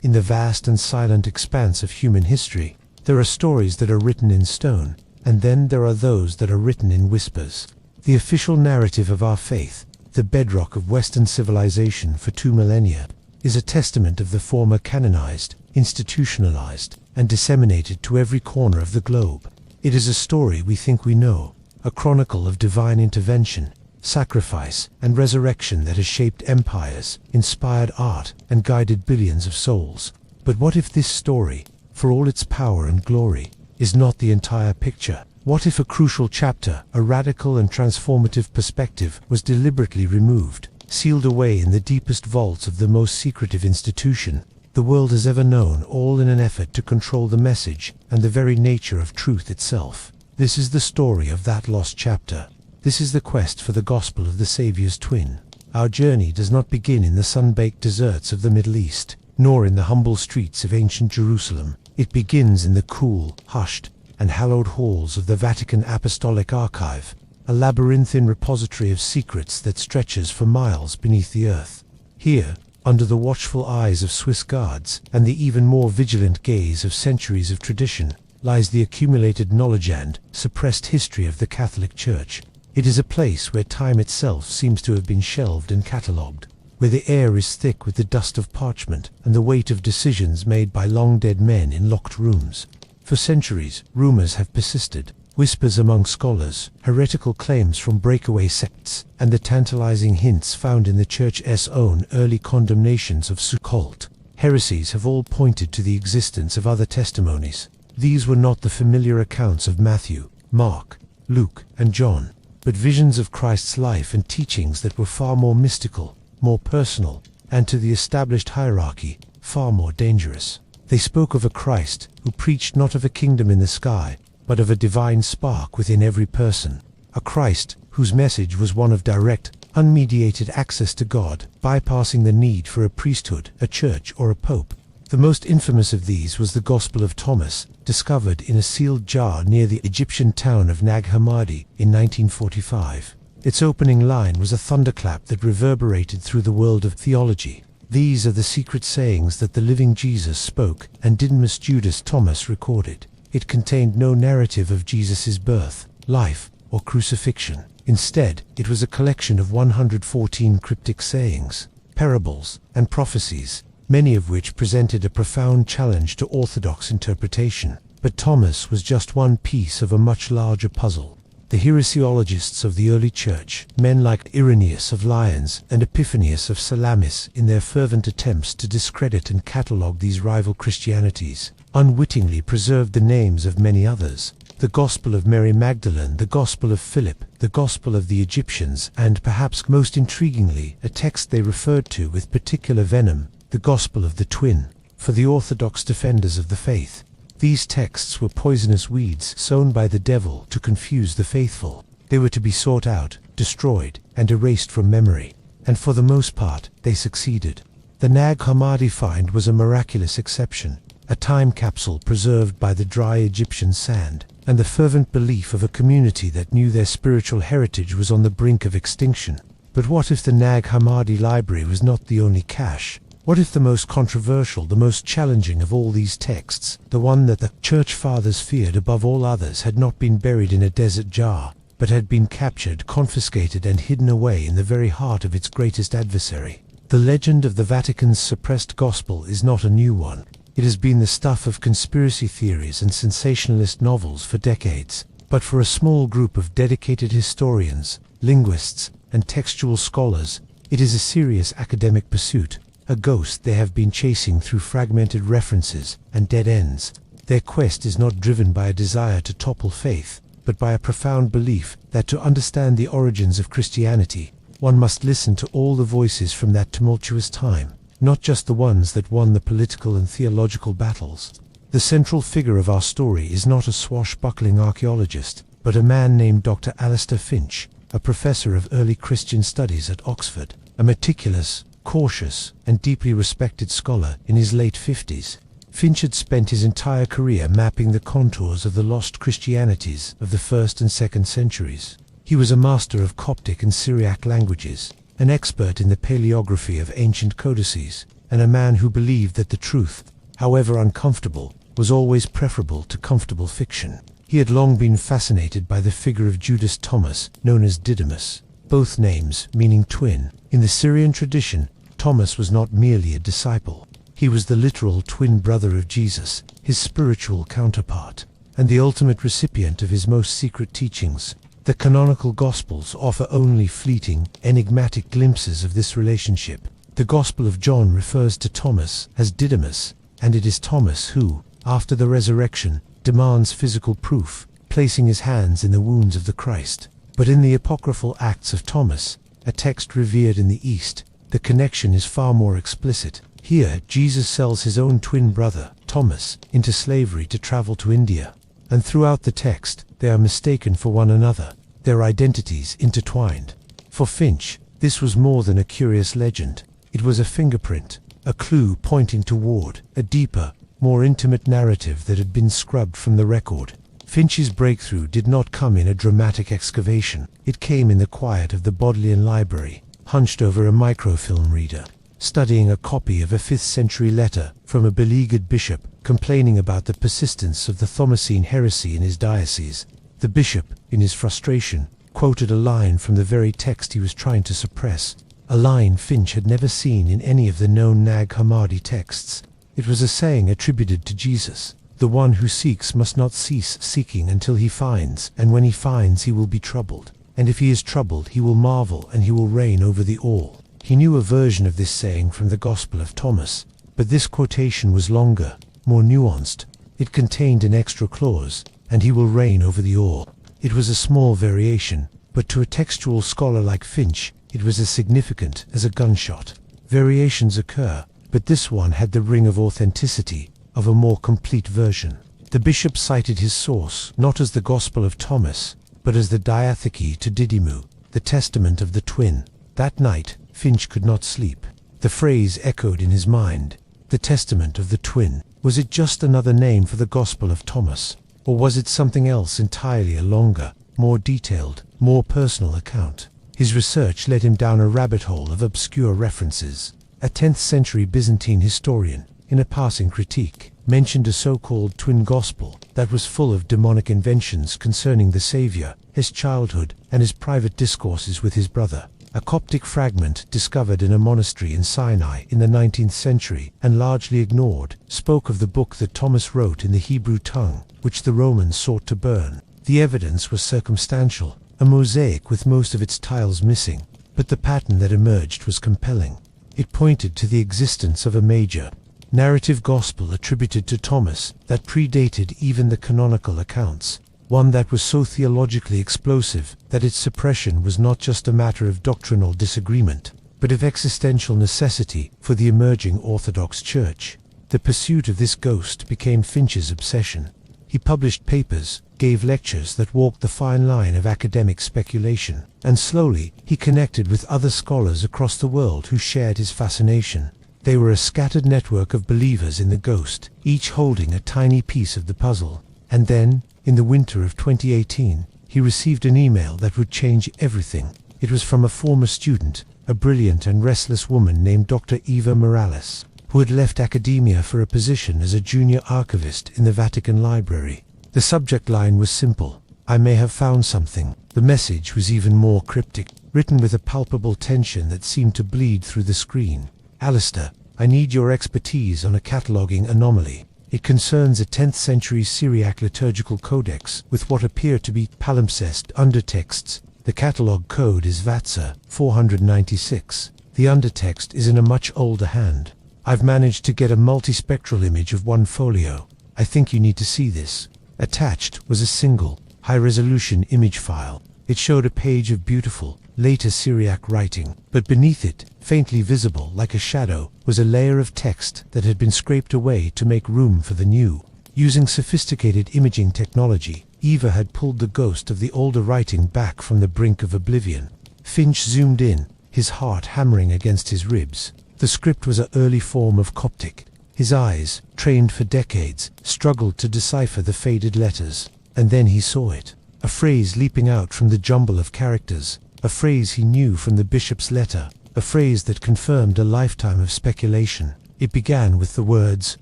In the vast and silent expanse of human history, there are stories that are written in stone, and then there are those that are written in whispers. The official narrative of our faith, the bedrock of Western civilization for 2 millennia, is a testament of the former canonized, institutionalized, and disseminated to every corner of the globe. It is a story we think we know, a chronicle of divine intervention, sacrifice, and resurrection that has shaped empires, inspired art, and guided billions of souls. But what if this story, for all its power and glory, is not the entire picture? What if a crucial chapter, a radical and transformative perspective, was deliberately removed, sealed away in the deepest vaults of the most secretive institution the world has ever known, all in an effort to control the message and the very nature of truth itself? This is the story of that lost chapter. This is the quest for the gospel of the Saviour's twin. Our journey does not begin in the sun-baked deserts of the Middle East, nor in the humble streets of ancient Jerusalem. It begins in the cool, hushed, and hallowed halls of the Vatican Apostolic Archive, a labyrinthine repository of secrets that stretches for miles beneath the earth. Here, under the watchful eyes of Swiss guards and the even more vigilant gaze of centuries of tradition, lies the accumulated knowledge and suppressed history of the Catholic Church. It is a place where time itself seems to have been shelved and catalogued, where the air is thick with the dust of parchment and the weight of decisions made by long-dead men in locked rooms. For centuries, rumors have persisted, whispers among scholars, heretical claims from breakaway sects, and the tantalizing hints found in the Church's own early condemnations of occult heresies have all pointed to the existence of other testimonies. These were not the familiar accounts of Matthew, Mark, Luke, and John, but visions of Christ's life and teachings that were far more mystical, more personal, and to the established hierarchy, far more dangerous. They spoke of a Christ who preached not of a kingdom in the sky, but of a divine spark within every person. A Christ whose message was one of direct, unmediated access to God, bypassing the need for a priesthood, a church, or a pope. The most infamous of these was the Gospel of Thomas, discovered in a sealed jar near the Egyptian town of Nag Hammadi in 1945. Its opening line was a thunderclap that reverberated through the world of theology. These are the secret sayings that the living Jesus spoke and Didymus Judas Thomas recorded. It contained no narrative of Jesus' birth, life, or crucifixion. Instead, it was a collection of 114 cryptic sayings, parables, and prophecies, many of which presented a profound challenge to orthodox interpretation. But Thomas was just one piece of a much larger puzzle. The heresiologists of the early church, men like Irenaeus of Lyons and Epiphanius of Salamis, in their fervent attempts to discredit and catalogue these rival Christianities, unwittingly preserved the names of many others: the Gospel of Mary Magdalene, the Gospel of Philip, the Gospel of the Egyptians, and perhaps most intriguingly, a text they referred to with particular venom, the Gospel of the Twin. For the orthodox defenders of the faith, these texts were poisonous weeds sown by the devil to confuse the faithful. They were to be sought out, destroyed, and erased from memory. And for the most part, they succeeded. The Nag Hammadi find was a miraculous exception, a time capsule preserved by the dry Egyptian sand, and the fervent belief of a community that knew their spiritual heritage was on the brink of extinction. But what if the Nag Hammadi library was not the only cache? What if the most controversial, the most challenging of all these texts, the one that the Church Fathers feared above all others, had not been buried in a desert jar, but had been captured, confiscated, and hidden away in the very heart of its greatest adversary? The legend of the Vatican's suppressed gospel is not a new one. It has been the stuff of conspiracy theories and sensationalist novels for decades. But for a small group of dedicated historians, linguists, and textual scholars, it is a serious academic pursuit, a ghost they have been chasing through fragmented references and dead ends. Their quest is not driven by a desire to topple faith, but by a profound belief that to understand the origins of Christianity, one must listen to all the voices from that tumultuous time, not just the ones that won the political and theological battles. The central figure of our story is not a swashbuckling archaeologist, but a man named Dr. Alistair Finch, a professor of early Christian studies at Oxford, a meticulous, cautious, and deeply respected scholar in his late 50s. Finch had spent his entire career mapping the contours of the lost Christianities of the 1st and 2nd centuries. He was a master of Coptic and Syriac languages, an expert in the paleography of ancient codices, and a man who believed that the truth, however uncomfortable, was always preferable to comfortable fiction. He had long been fascinated by the figure of Judas Thomas, known as Didymus, both names meaning twin. In the Syrian tradition, Thomas was not merely a disciple. He was the literal twin brother of Jesus, his spiritual counterpart, and the ultimate recipient of his most secret teachings. The canonical Gospels offer only fleeting, enigmatic glimpses of this relationship. The Gospel of John refers to Thomas as Didymus, and it is Thomas who, after the resurrection, demands physical proof, placing his hands in the wounds of the Christ. But in the apocryphal Acts of Thomas, a text revered in the East, the connection is far more explicit. Here, Jesus sells his own twin brother, Thomas, into slavery to travel to India. And throughout the text, they are mistaken for one another, their identities intertwined. For Finch, this was more than a curious legend. It was a fingerprint, a clue pointing toward a deeper, more intimate narrative that had been scrubbed from the record. Finch's breakthrough did not come in a dramatic excavation. It came in the quiet of the Bodleian Library, hunched over a microfilm reader, studying a copy of a 5th century letter from a beleaguered bishop complaining about the persistence of the Thomasine heresy in his diocese. The bishop, in his frustration, quoted a line from the very text he was trying to suppress, a line Finch had never seen in any of the known Nag Hammadi texts. It was a saying attributed to Jesus: "The one who seeks must not cease seeking until he finds, and when he finds he will be troubled. And if he is troubled he will marvel, and he will reign over the all." He knew a version of this saying from the Gospel of Thomas, but this quotation was longer, more nuanced. It contained an extra clause, "and he will reign over the all." It was a small variation, but to a textual scholar like Finch, it was as significant as a gunshot. Variations occur, but this one had the ring of authenticity, of a more complete version. The bishop cited his source not as the Gospel of Thomas, but as the Diatheke to Didymu, the testament of the twin. That night, Finch could not sleep. The phrase echoed in his mind, the testament of the twin. Was it just another name for the Gospel of Thomas? Or was it something else entirely? A longer, more detailed, more personal account? His research led him down a rabbit hole of obscure references. A 10th century Byzantine historian, in a passing critique, mentioned a so-called twin gospel that was full of demonic inventions concerning the Saviour, his childhood, and his private discourses with his brother. A Coptic fragment discovered in a monastery in Sinai in the 19th century, and largely ignored, spoke of the book that Thomas wrote in the Hebrew tongue, which the Romans sought to burn. The evidence was circumstantial, a mosaic with most of its tiles missing, but the pattern that emerged was compelling. It pointed to the existence of a major narrative gospel attributed to Thomas that predated even the canonical accounts, one that was so theologically explosive that its suppression was not just a matter of doctrinal disagreement, but of existential necessity for the emerging Orthodox Church. The pursuit of this ghost became Finch's obsession. He published papers, gave lectures that walked the fine line of academic speculation, and slowly he connected with other scholars across the world who shared his fascination. They were a scattered network of believers in the ghost, each holding a tiny piece of the puzzle. And then, in the winter of 2018, he received an email that would change everything. It was from a former student, a brilliant and restless woman named Dr. Eva Morales, who had left academia for a position as a junior archivist in the Vatican Library. The subject line was simple: "I may have found something." The message was even more cryptic, written with a palpable tension that seemed to bleed through the screen. "Alistair, I need your expertise on a cataloguing anomaly. It concerns a 10th century Syriac liturgical codex with what appear to be palimpsest undertexts. The catalogue code is VATSA 496. The undertext is in a much older hand. I've managed to get a multispectral image of one folio. I think you need to see this." Attached was a single, high-resolution image file. It showed a page of beautiful, later Syriac writing, but beneath it, faintly visible like a shadow, was a layer of text that had been scraped away to make room for the new. Using sophisticated imaging technology, Eva had pulled the ghost of the older writing back from the brink of oblivion. Finch zoomed in, his heart hammering against his ribs. The script was an early form of Coptic. His eyes, trained for decades, struggled to decipher the faded letters. And then he saw it. A phrase leaping out from the jumble of characters. A phrase he knew from the bishop's letter. a phrase that confirmed a lifetime of speculation. It began with the words,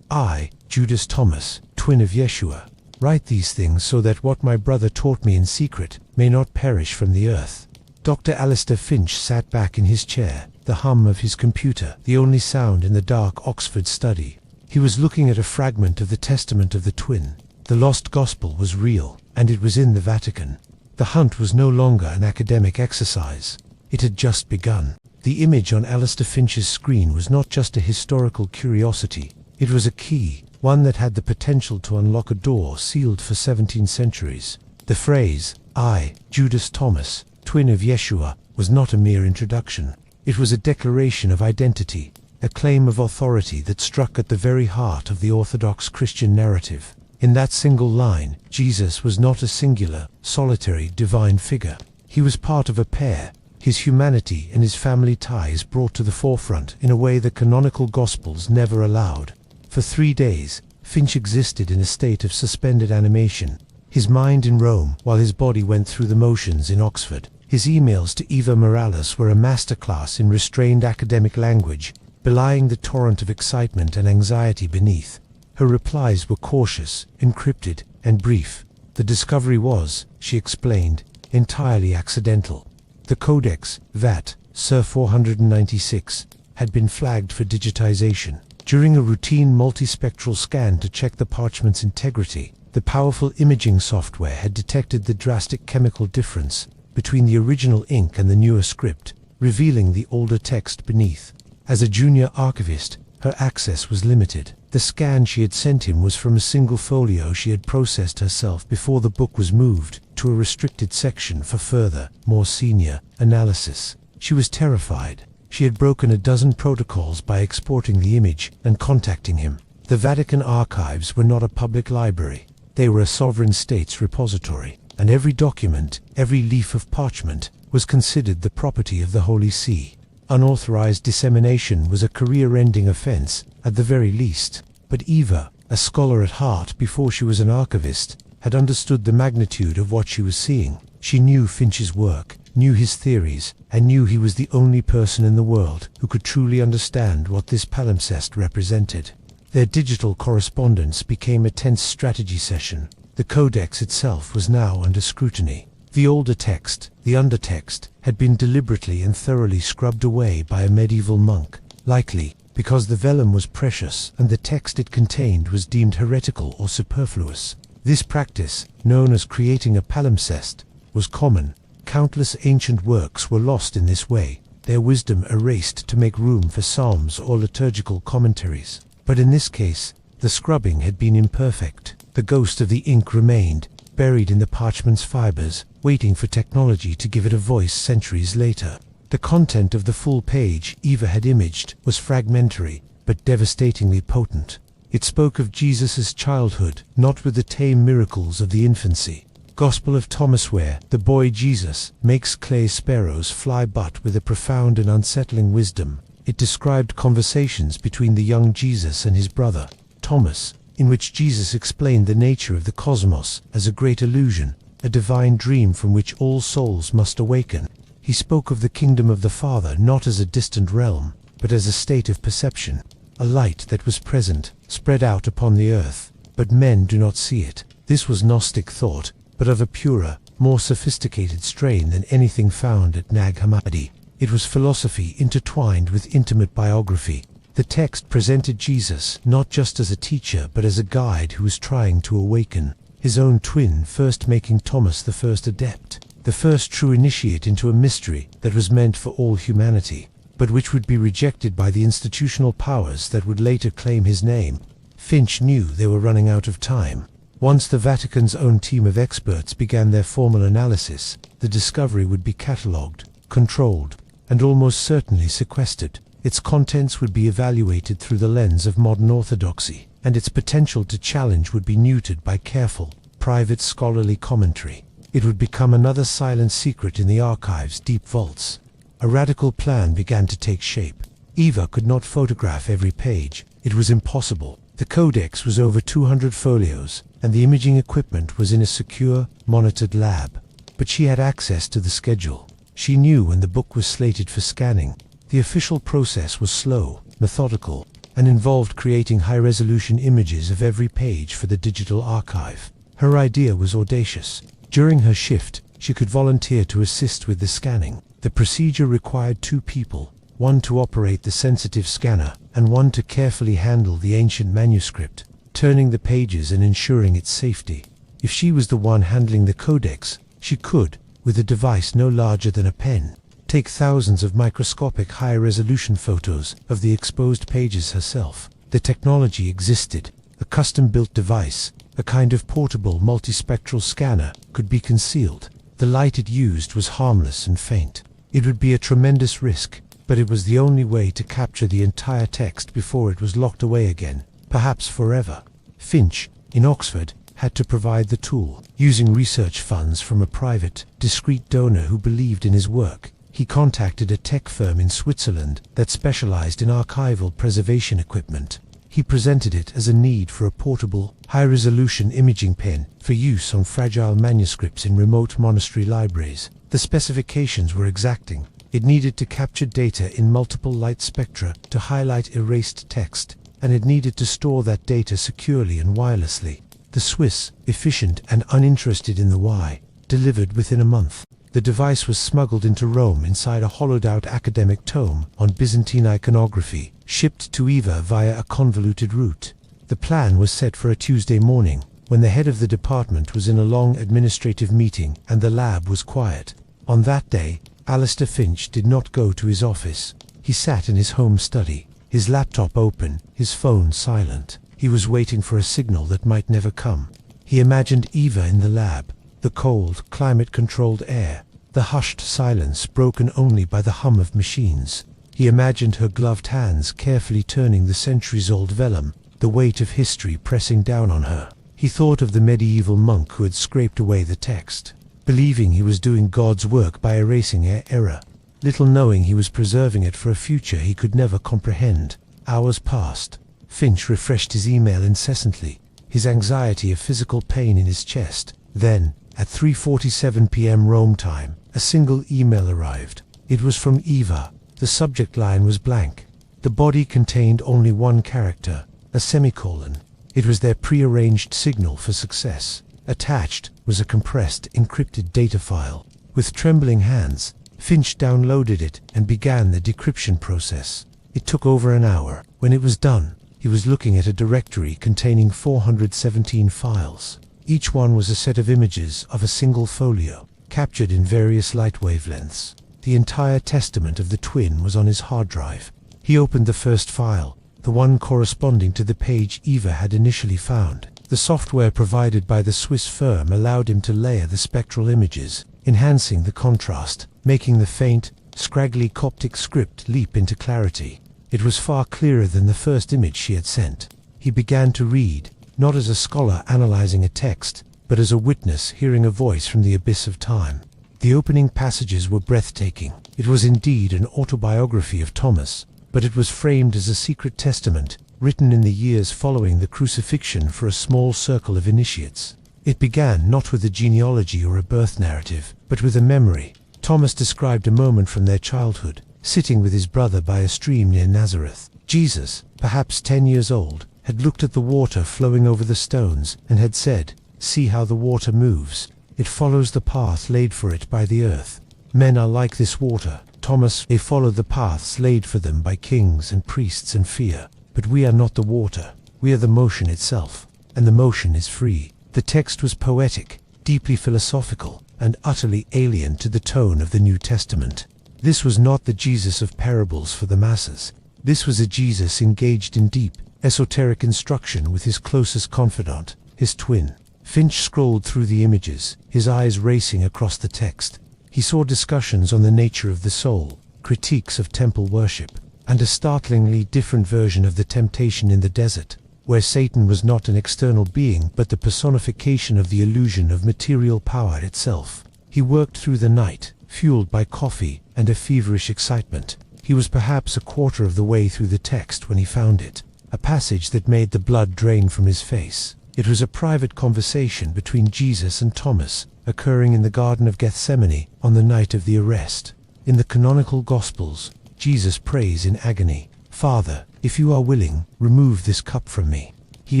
"I, Judas Thomas, twin of Yeshua, write these things so that what my brother taught me in secret may not perish from the earth." Dr. Alistair Finch sat back in his chair, the hum of his computer the only sound in the dark Oxford study. He was looking at a fragment of the Testament of the Twin. The lost gospel was real, and it was in the Vatican. The hunt was no longer an academic exercise. It had just begun. The image on Alistair Finch's screen was not just a historical curiosity. It was a key, one that had the potential to unlock a door sealed for 17 centuries. The phrase, "I, Judas Thomas, twin of Yeshua," was not a mere introduction. It was a declaration of identity, a claim of authority that struck at the very heart of the Orthodox Christian narrative. In that single line, Jesus was not a singular, solitary, divine figure. He was part of a pair, his humanity and his family ties brought to the forefront in a way the canonical Gospels never allowed. For 3 days, Finch existed in a state of suspended animation, his mind in Rome while his body went through the motions in Oxford. His emails to Eva Morales were a masterclass in restrained academic language, belying the torrent of excitement and anxiety beneath. Her replies were cautious, encrypted, and brief. The discovery was, she explained, entirely accidental. The Codex, Vat. Sir 496, had been flagged for digitization. During a routine multispectral scan to check the parchment's integrity, the powerful imaging software had detected the drastic chemical difference between the original ink and the newer script, revealing the older text beneath. As a junior archivist, her access was limited. The scan she had sent him was from a single folio she had processed herself before the book was moved to a restricted section for further, more senior, analysis. She was terrified. She had broken a dozen protocols by exporting the image and contacting him. The Vatican archives were not a public library. They were a sovereign state's repository, and every document, every leaf of parchment, was considered the property of the Holy See. Unauthorized dissemination was a career-ending offense, at the very least. But Eva, a scholar at heart before she was an archivist, had understood the magnitude of what she was seeing. She knew Finch's work, knew his theories, and knew he was the only person in the world who could truly understand what this palimpsest represented. Their digital correspondence became a tense strategy session. The codex itself was now under scrutiny. The older text, the undertext, had been deliberately and thoroughly scrubbed away by a medieval monk, likely because the vellum was precious and the text it contained was deemed heretical or superfluous. This practice, known as creating a palimpsest, was common. Countless ancient works were lost in this way, their wisdom erased to make room for psalms or liturgical commentaries. But in this case, the scrubbing had been imperfect. The ghost of the ink remained, buried in the parchment's fibers, waiting for technology to give it a voice centuries later. The content of the full page Eva had imaged was fragmentary, but devastatingly potent. It spoke of Jesus' childhood, not with the tame miracles of the infancy. Gospel of Thomas, where the boy Jesus makes clay sparrows fly, but with a profound and unsettling wisdom. It described conversations between the young Jesus and his brother, Thomas, in which Jesus explained the nature of the cosmos as a great illusion, a divine dream from which all souls must awaken. He spoke of the kingdom of the Father not as a distant realm, but as a state of perception, a light that was present, spread out upon the earth, but men do not see it. This was Gnostic thought, but of a purer, more sophisticated strain than anything found at Nag Hammadi. It was philosophy intertwined with intimate biography. The text presented Jesus not just as a teacher but as a guide who was trying to awaken, his own twin first making Thomas the first adept, the first true initiate into a mystery that was meant for all humanity, but which would be rejected by the institutional powers that would later claim his name. Finch knew they were running out of time. Once the Vatican's own team of experts began their formal analysis, the discovery would be catalogued, controlled, and almost certainly sequestered. Its contents would be evaluated through the lens of modern orthodoxy, and its potential to challenge would be neutered by careful, private scholarly commentary. It would become another silent secret in the archive's deep vaults. A radical plan began to take shape. Eva could not photograph every page. It was impossible. The codex was over 200 folios, and the imaging equipment was in a secure, monitored lab. But she had access to the schedule. She knew when the book was slated for scanning. The official process was slow, methodical, and involved creating high-resolution images of every page for the digital archive. Her idea was audacious. During her shift, she could volunteer to assist with the scanning. The procedure required 2 people, one to operate the sensitive scanner, and one to carefully handle the ancient manuscript, turning the pages and ensuring its safety. If she was the one handling the codex, she could, with a device no larger than a pen, take thousands of microscopic high-resolution photos of the exposed pages herself. The technology existed. A custom-built device, a kind of portable multispectral scanner, could be concealed. The light it used was harmless and faint. It would be a tremendous risk, but it was the only way to capture the entire text before it was locked away again, perhaps forever. Finch, in Oxford, had to provide the tool. Using research funds from a private, discreet donor who believed in his work, he contacted a tech firm in Switzerland that specialized in archival preservation equipment. He presented it as a need for a portable, high-resolution imaging pen for use on fragile manuscripts in remote monastery libraries. The specifications were exacting. It needed to capture data in multiple light spectra to highlight erased text, and it needed to store that data securely and wirelessly. The Swiss, efficient and uninterested in the why, delivered within a month. The device was smuggled into Rome inside a hollowed-out academic tome on Byzantine iconography, shipped to Eva via a convoluted route. The plan was set for a Tuesday morning, when the head of the department was in a long administrative meeting and the lab was quiet. On that day, Alistair Finch did not go to his office. He sat in his home study, his laptop open, his phone silent. He was waiting for a signal that might never come. He imagined Eva in the lab, the cold, climate-controlled air, the hushed silence broken only by the hum of machines. He imagined her gloved hands carefully turning the centuries-old vellum, the weight of history pressing down on her. He thought of the medieval monk who had scraped away the text, believing he was doing God's work by erasing error, little knowing he was preserving it for a future he could never comprehend. Hours passed. Finch refreshed his email incessantly, his anxiety a physical pain in his chest. Then, at 3:47 p.m. Rome time, a single email arrived. It was from Eva. The subject line was blank. The body contained only one character, a semicolon. It was their pre-arranged signal for success. Attached was a compressed, encrypted data file. With trembling hands, Finch downloaded it and began the decryption process. It took over an hour. When it was done, he was looking at a directory containing 417 files. Each one was a set of images of a single folio, captured in various light wavelengths. The entire testament of the twin was on his hard drive. He opened the first file, the one corresponding to the page Eva had initially found. The software provided by the Swiss firm allowed him to layer the spectral images, enhancing the contrast, making the faint, scraggly Coptic script leap into clarity. It was far clearer than the first image she had sent. He began to read, not as a scholar analyzing a text, but as a witness hearing a voice from the abyss of time. The opening passages were breathtaking. It was indeed an autobiography of Thomas, but it was framed as a secret testament, written in the years following the crucifixion for a small circle of initiates. It began not with a genealogy or a birth narrative, but with a memory. Thomas described a moment from their childhood, sitting with his brother by a stream near Nazareth. Jesus, perhaps 10 years old, had looked at the water flowing over the stones and had said, "See how the water moves. It follows the path laid for it by the earth. Men are like this water, Thomas. They follow the paths laid for them by kings and priests and fear. But we are not the water. We are the motion itself, and the motion is free." The text was poetic, deeply philosophical, and utterly alien to the tone of the New Testament. This was not the Jesus of parables for the masses. This was a Jesus engaged in deep, esoteric instruction with his closest confidant, his twin. Finch scrolled through the images, his eyes racing across the text. He saw discussions on the nature of the soul, critiques of temple worship, and a startlingly different version of the temptation in the desert, where Satan was not an external being but the personification of the illusion of material power itself. He worked through the night, fueled by coffee and a feverish excitement. He was perhaps a quarter of the way through the text when he found it, a passage that made the blood drain from his face. It was a private conversation between Jesus and Thomas, occurring in the Garden of Gethsemane on the night of the arrest. In the canonical Gospels, Jesus prays in agony, "Father, if you are willing, remove this cup from me." He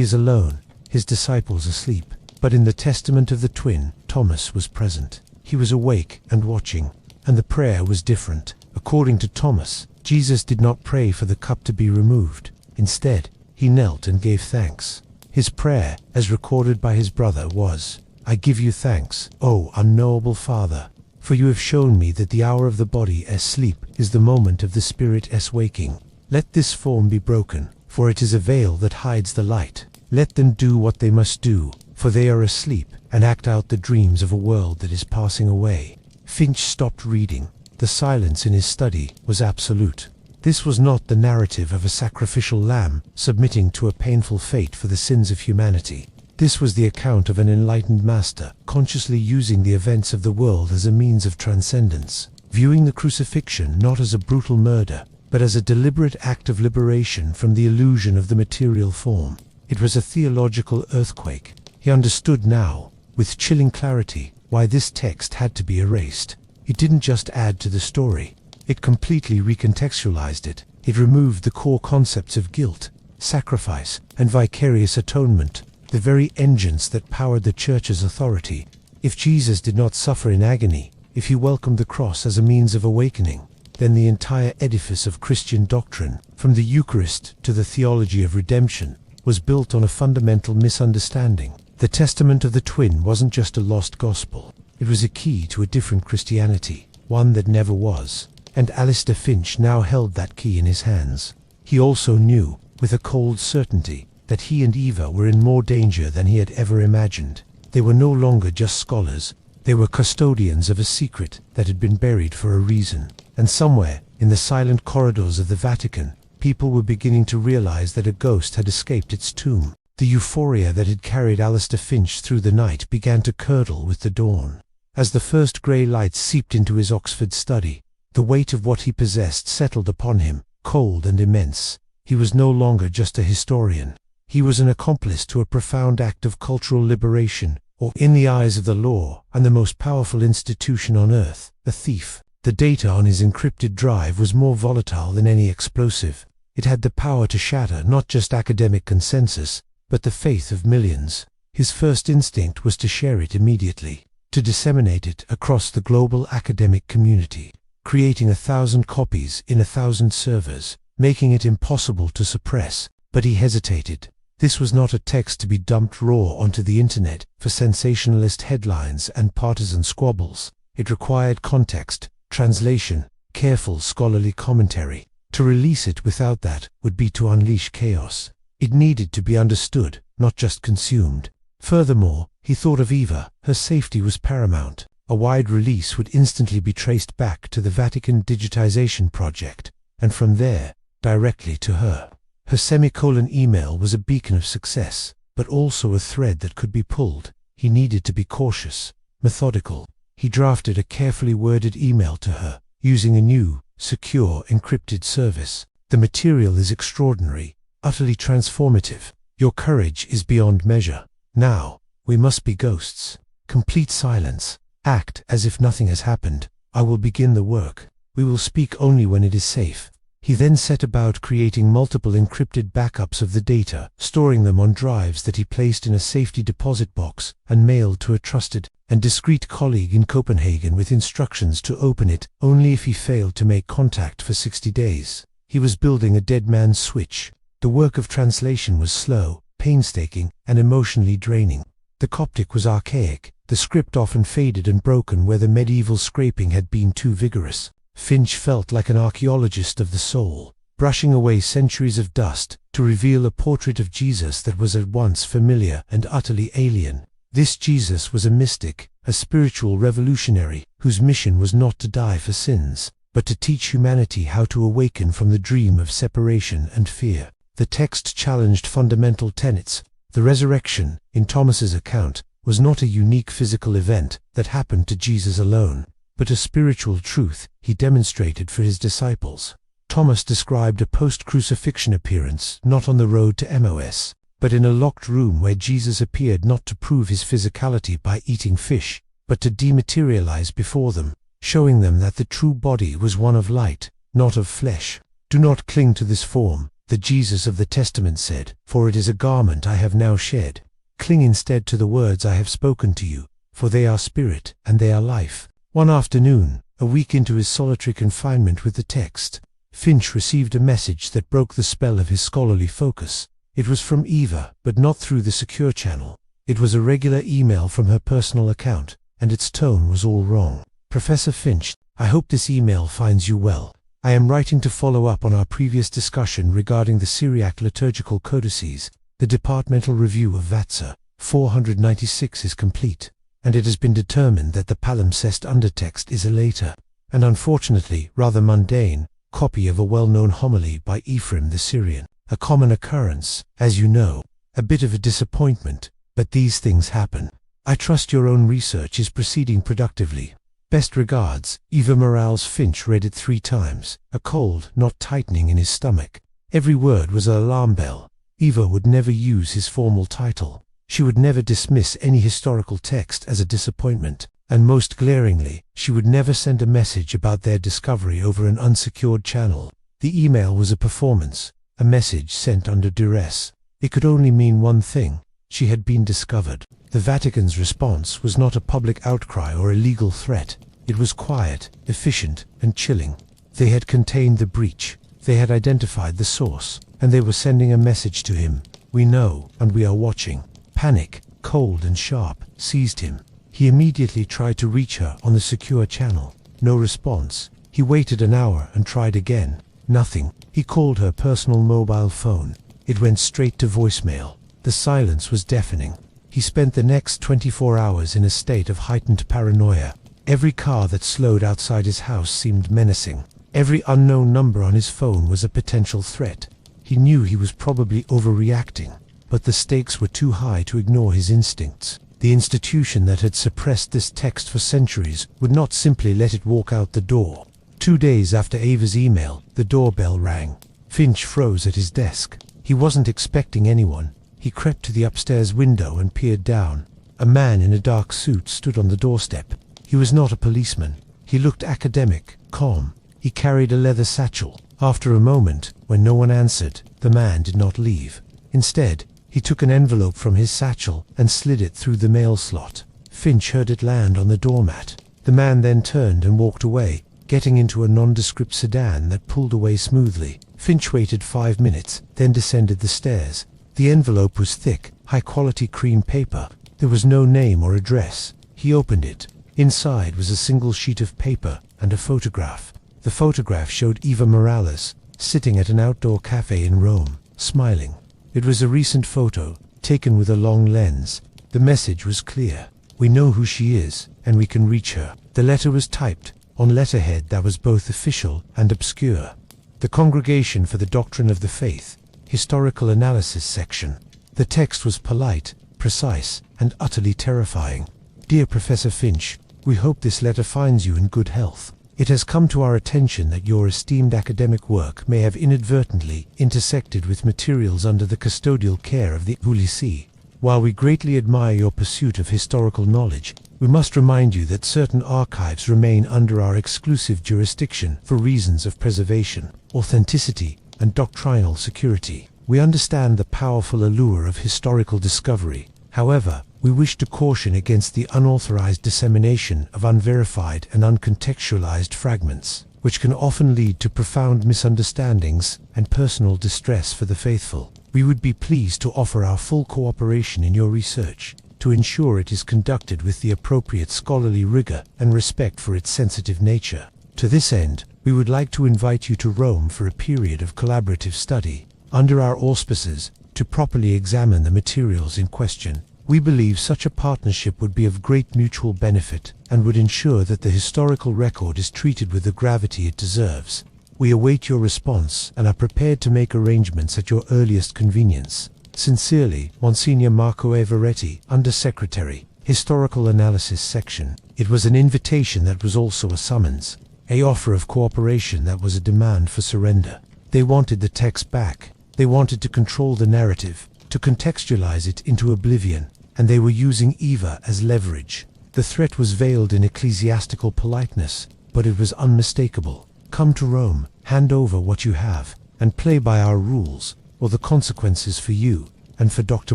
is alone, his disciples asleep. But in the testament of the twin, Thomas was present. He was awake and watching, and the prayer was different. According to Thomas, Jesus did not pray for the cup to be removed. Instead, he knelt and gave thanks. His prayer, as recorded by his brother, was, "I give you thanks, O unknowable Father, for you have shown me that the hour of the body as sleep is the moment of the spirit as waking. Let this form be broken, for it is a veil that hides the light. Let them do what they must do, for they are asleep, and act out the dreams of a world that is passing away." Finch stopped reading. The silence in his study was absolute. This was not the narrative of a sacrificial lamb submitting to a painful fate for the sins of humanity. This was the account of an enlightened master, consciously using the events of the world as a means of transcendence, viewing the crucifixion not as a brutal murder, but as a deliberate act of liberation from the illusion of the material form. It was a theological earthquake. He understood now, with chilling clarity, why this text had to be erased. It didn't just add to the story. It completely recontextualized it. It removed the core concepts of guilt, sacrifice, and vicarious atonement, the very engines that powered the Church's authority. If Jesus did not suffer in agony, if he welcomed the cross as a means of awakening, then the entire edifice of Christian doctrine, from the Eucharist to the theology of redemption, was built on a fundamental misunderstanding. The testament of the twin wasn't just a lost gospel. It was a key to a different Christianity, one that never was. And Alistair Finch now held that key in his hands. He also knew, with a cold certainty, that he and Eva were in more danger than he had ever imagined. They were no longer just scholars. They were custodians of a secret that had been buried for a reason. And somewhere, in the silent corridors of the Vatican, people were beginning to realize that a ghost had escaped its tomb. The euphoria that had carried Alistair Finch through the night began to curdle with the dawn. As the first grey lights seeped into his Oxford study, the weight of what he possessed settled upon him, cold and immense. He was no longer just a historian. He was an accomplice to a profound act of cultural liberation, or, in the eyes of the law and the most powerful institution on earth, a thief. The data on his encrypted drive was more volatile than any explosive. It had the power to shatter not just academic consensus, but the faith of millions. His first instinct was to share it immediately, to disseminate it across the global academic community, creating 1,000 copies in 1,000 servers, making it impossible to suppress. But he hesitated. This was not a text to be dumped raw onto the internet for sensationalist headlines and partisan squabbles. It required context, translation, careful scholarly commentary. To release it without that would be to unleash chaos. It needed to be understood, not just consumed. Furthermore, he thought of Eva. Her safety was paramount. A wide release would instantly be traced back to the Vatican digitization project, and from there, directly to her. Her semicolon email was a beacon of success, but also a thread that could be pulled. He needed to be cautious, methodical. He drafted a carefully worded email to her, using a new, secure, encrypted service. "The material is extraordinary, utterly transformative. Your courage is beyond measure. Now, we must be ghosts. Complete silence. Act as if nothing has happened. I will begin the work. We will speak only when it is safe." He then set about creating multiple encrypted backups of the data, storing them on drives that he placed in a safety deposit box and mailed to a trusted and discreet colleague in Copenhagen with instructions to open it only if he failed to make contact for 60 days. He was building a dead man's switch. The work of translation was slow, painstaking, and emotionally draining. The Coptic was archaic. The script often faded and broken where the medieval scraping had been too vigorous. Finch felt like an archaeologist of the soul, brushing away centuries of dust to reveal a portrait of Jesus that was at once familiar and utterly alien. This Jesus was a mystic, a spiritual revolutionary, whose mission was not to die for sins, but to teach humanity how to awaken from the dream of separation and fear. The text challenged fundamental tenets. The resurrection, in Thomas's account, was not a unique physical event that happened to Jesus alone, but a spiritual truth he demonstrated for his disciples. Thomas described a post-crucifixion appearance not on the road to Emmaus, but in a locked room where Jesus appeared not to prove his physicality by eating fish, but to dematerialize before them, showing them that the true body was one of light, not of flesh. Do not cling to this form, the Jesus of the Testament said, for it is a garment I have now shed. Cling instead to the words I have spoken to you, for they are spirit and they are life. One afternoon, a week into his solitary confinement with the text, Finch received a message that broke the spell of his scholarly focus. It was from Eva, but not through the secure channel. It was a regular email from her personal account, and its tone was all wrong. Professor Finch, I hope this email finds you well. I am writing to follow up on our previous discussion regarding the Syriac liturgical codices. The departmental review of VATSA 496 is complete, and it has been determined that the palimpsest undertext is a later, and unfortunately rather mundane, copy of a well-known homily by Ephraim the Syrian. A common occurrence, as you know. A bit of a disappointment, but these things happen. I trust your own research is proceeding productively. Best regards, Eva Morales. Finch read it 3 times, a cold not tightening in his stomach. Every word was an alarm bell. Eva would never use his formal title. She would never dismiss any historical text as a disappointment, and most glaringly, she would never send a message about their discovery over an unsecured channel. The email was a performance, a message sent under duress. It could only mean one thing: she had been discovered. The Vatican's response was not a public outcry or a legal threat. It was quiet, efficient, and chilling. They had contained the breach. They had identified the source, and they were sending a message to him. We know, and we are watching. Panic, cold and sharp, seized him. He immediately tried to reach her on the secure channel. No response. He waited an hour and tried again. Nothing. He called her personal mobile phone. It went straight to voicemail. The silence was deafening. He spent the next 24 hours in a state of heightened paranoia. Every car that slowed outside his house seemed menacing. Every unknown number on his phone was a potential threat. He knew he was probably overreacting, but the stakes were too high to ignore his instincts. The institution that had suppressed this text for centuries would not simply let it walk out the door. 2 days after Ava's email, the doorbell rang. Finch froze at his desk. He wasn't expecting anyone. He crept to the upstairs window and peered down. A man in a dark suit stood on the doorstep. He was not a policeman. He looked academic, calm. He carried a leather satchel. After a moment, when no one answered, the man did not leave. Instead, he took an envelope from his satchel and slid it through the mail slot. Finch heard it land on the doormat. The man then turned and walked away, getting into a nondescript sedan that pulled away smoothly. Finch waited 5 minutes, then descended the stairs. The envelope was thick, high-quality cream paper. There was no name or address. He opened it. Inside was a single sheet of paper and a photograph. The photograph showed Eva Morales, sitting at an outdoor cafe in Rome, smiling. It was a recent photo, taken with a long lens. The message was clear. We know who she is, and we can reach her. The letter was typed, on letterhead that was both official and obscure. The Congregation for the Doctrine of the Faith, Historical Analysis section. The text was polite, precise, and utterly terrifying. Dear Professor Finch, we hope this letter finds you in good health. It has come to our attention that your esteemed academic work may have inadvertently intersected with materials under the custodial care of the Holy See. While we greatly admire your pursuit of historical knowledge, we must remind you that certain archives remain under our exclusive jurisdiction for reasons of preservation, authenticity, and doctrinal security. We understand the powerful allure of historical discovery. However, we wish to caution against the unauthorized dissemination of unverified and uncontextualized fragments, which can often lead to profound misunderstandings and personal distress for the faithful. We would be pleased to offer our full cooperation in your research, to ensure it is conducted with the appropriate scholarly rigor and respect for its sensitive nature. To this end, we would like to invite you to Rome for a period of collaborative study, under our auspices, to properly examine the materials in question. We believe such a partnership would be of great mutual benefit and would ensure that the historical record is treated with the gravity it deserves. We await your response and are prepared to make arrangements at your earliest convenience. Sincerely, Monsignor Marco Everetti, Under-Secretary, Historical Analysis Section. It was an invitation that was also a summons, an offer of cooperation that was a demand for surrender. They wanted the text back. They wanted to control the narrative, to contextualize it into oblivion, and they were using Eva as leverage. The threat was veiled in ecclesiastical politeness, but it was unmistakable. Come to Rome, Hand over what you have, and play by our rules, or the consequences for you, and for Dr.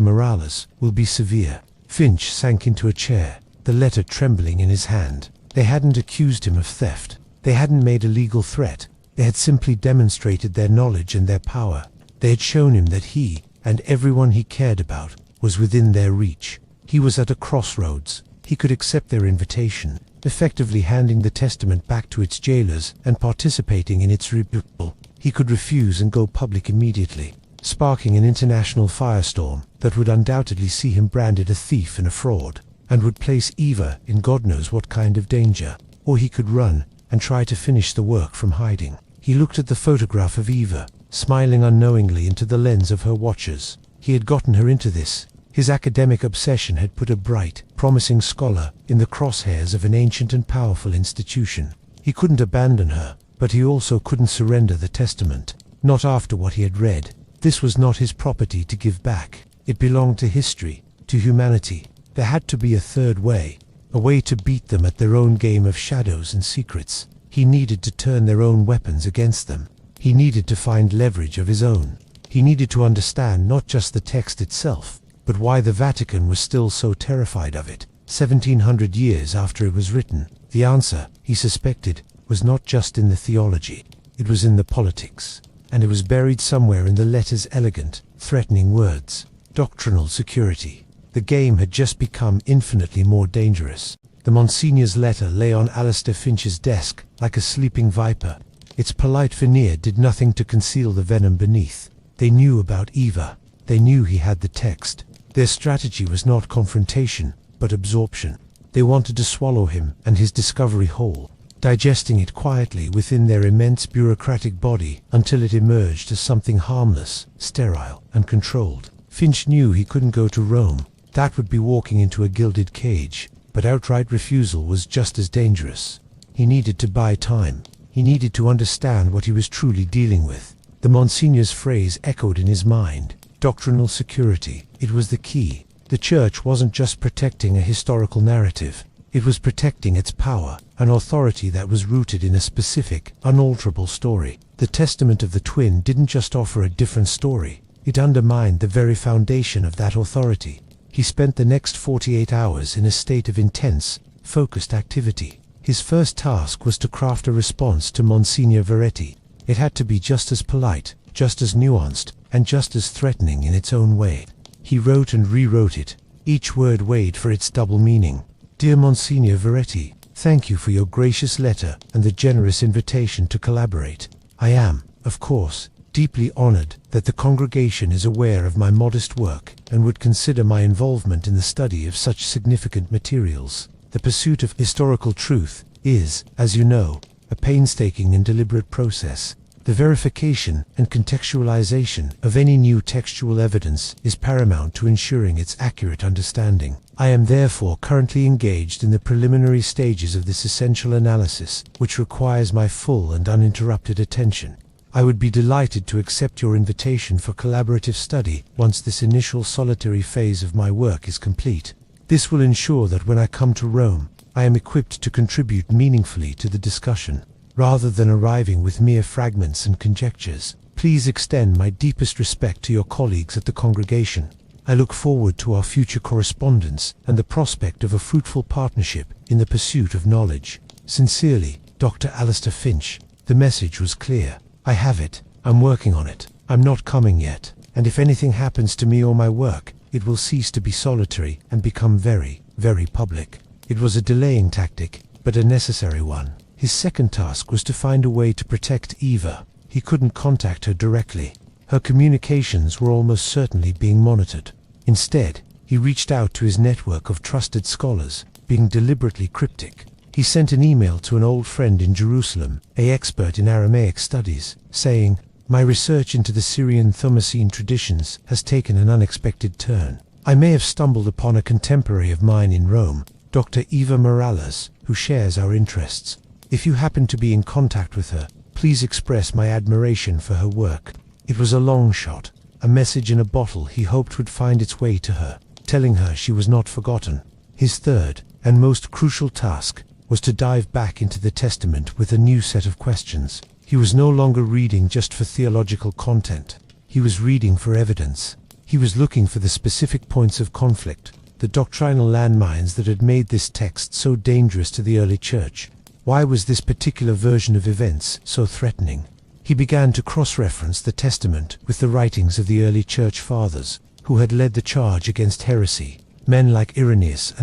Morales, will be severe. Finch sank into a chair, the letter trembling in his hand. They hadn't accused him of theft. They hadn't made a legal threat. They had simply demonstrated their knowledge and their power. They had shown him that he, and everyone he cared about, was within their reach. He was at a crossroads. He could accept their invitation, effectively handing the testament back to its jailers and participating in its rebuttal. He could refuse and go public immediately, sparking an international firestorm that would undoubtedly see him branded a thief and a fraud, and would place Eva in God knows what kind of danger. Or he could run and try to finish the work from hiding. He looked at the photograph of Eva, smiling unknowingly into the lens of her watchers. He had gotten her into this. His academic obsession had put a bright, promising scholar in the crosshairs of an ancient and powerful institution. He couldn't abandon her, but he also couldn't surrender the testament. Not after what he had read. This was not his property to give back. It belonged to history, to humanity. There had to be a third way, a way to beat them at their own game of shadows and secrets. He needed to turn their own weapons against them. He needed to find leverage of his own. He needed to understand not just the text itself, but why the Vatican was still so terrified of it, 1700 years after it was written. The answer, he suspected, was not just in the theology. It was in the politics. And it was buried somewhere in the letter's elegant, threatening words. Doctrinal security. The game had just become infinitely more dangerous. The Monsignor's letter lay on Alistair Finch's desk like a sleeping viper. Its polite veneer did nothing to conceal the venom beneath. They knew about Eva. They knew he had the text. Their strategy was not confrontation, but absorption. They wanted to swallow him and his discovery whole, digesting it quietly within their immense bureaucratic body until it emerged as something harmless, sterile, and controlled. Finch knew he couldn't go to Rome. That would be walking into a gilded cage, but outright refusal was just as dangerous. He needed to buy time. He needed to understand what he was truly dealing with. The Monsignor's phrase echoed in his mind. Doctrinal security. It was the key. The Church wasn't just protecting a historical narrative. It was protecting its power, an authority that was rooted in a specific, unalterable story. The testament of the twin didn't just offer a different story. It undermined the very foundation of that authority. He spent the next 48 hours in a state of intense, focused activity. His first task was to craft a response to Monsignor Veretti. It had to be just as polite, just as nuanced, and just as threatening in its own way. He wrote and rewrote it. Each word weighed for its double meaning. Dear Monsignor Veretti, thank you for your gracious letter and the generous invitation to collaborate. I am, of course, deeply honored that the congregation is aware of my modest work and would consider my involvement in the study of such significant materials. The pursuit of historical truth is, as you know, a painstaking and deliberate process. The verification and contextualization of any new textual evidence is paramount to ensuring its accurate understanding. I am therefore currently engaged in the preliminary stages of this essential analysis, which requires my full and uninterrupted attention. I would be delighted to accept your invitation for collaborative study once this initial solitary phase of my work is complete. This will ensure that when I come to Rome, I am equipped to contribute meaningfully to the discussion, rather than arriving with mere fragments and conjectures. Please extend my deepest respect to your colleagues at the congregation. I look forward to our future correspondence and the prospect of a fruitful partnership in the pursuit of knowledge. Sincerely, Dr. Alistair Finch. The message was clear. I have it. I'm working on it. I'm not coming yet. And if anything happens to me or my work, it will cease to be solitary and become very, very public. It was a delaying tactic, but a necessary one. His second task was to find a way to protect Eva. He couldn't contact her directly. Her communications were almost certainly being monitored. Instead, he reached out to his network of trusted scholars, being deliberately cryptic. He sent an email to an old friend in Jerusalem, an expert in Aramaic studies, saying, "My research into the Syrian Thomasine traditions has taken an unexpected turn. I may have stumbled upon a contemporary of mine in Rome, Dr. Eva Morales, who shares our interests. If you happen to be in contact with her, please express my admiration for her work." It was a long shot, a message in a bottle he hoped would find its way to her, telling her she was not forgotten. His third, and most crucial task, was to dive back into the Testament with a new set of questions. He was no longer reading just for theological content. He was reading for evidence. He was looking for the specific points of conflict, the doctrinal landmines that had made this text so dangerous to the early church. Why was this particular version of events so threatening? He began to cross-reference the Testament with the writings of the early church fathers, who had led the charge against heresy. Men like Irenaeus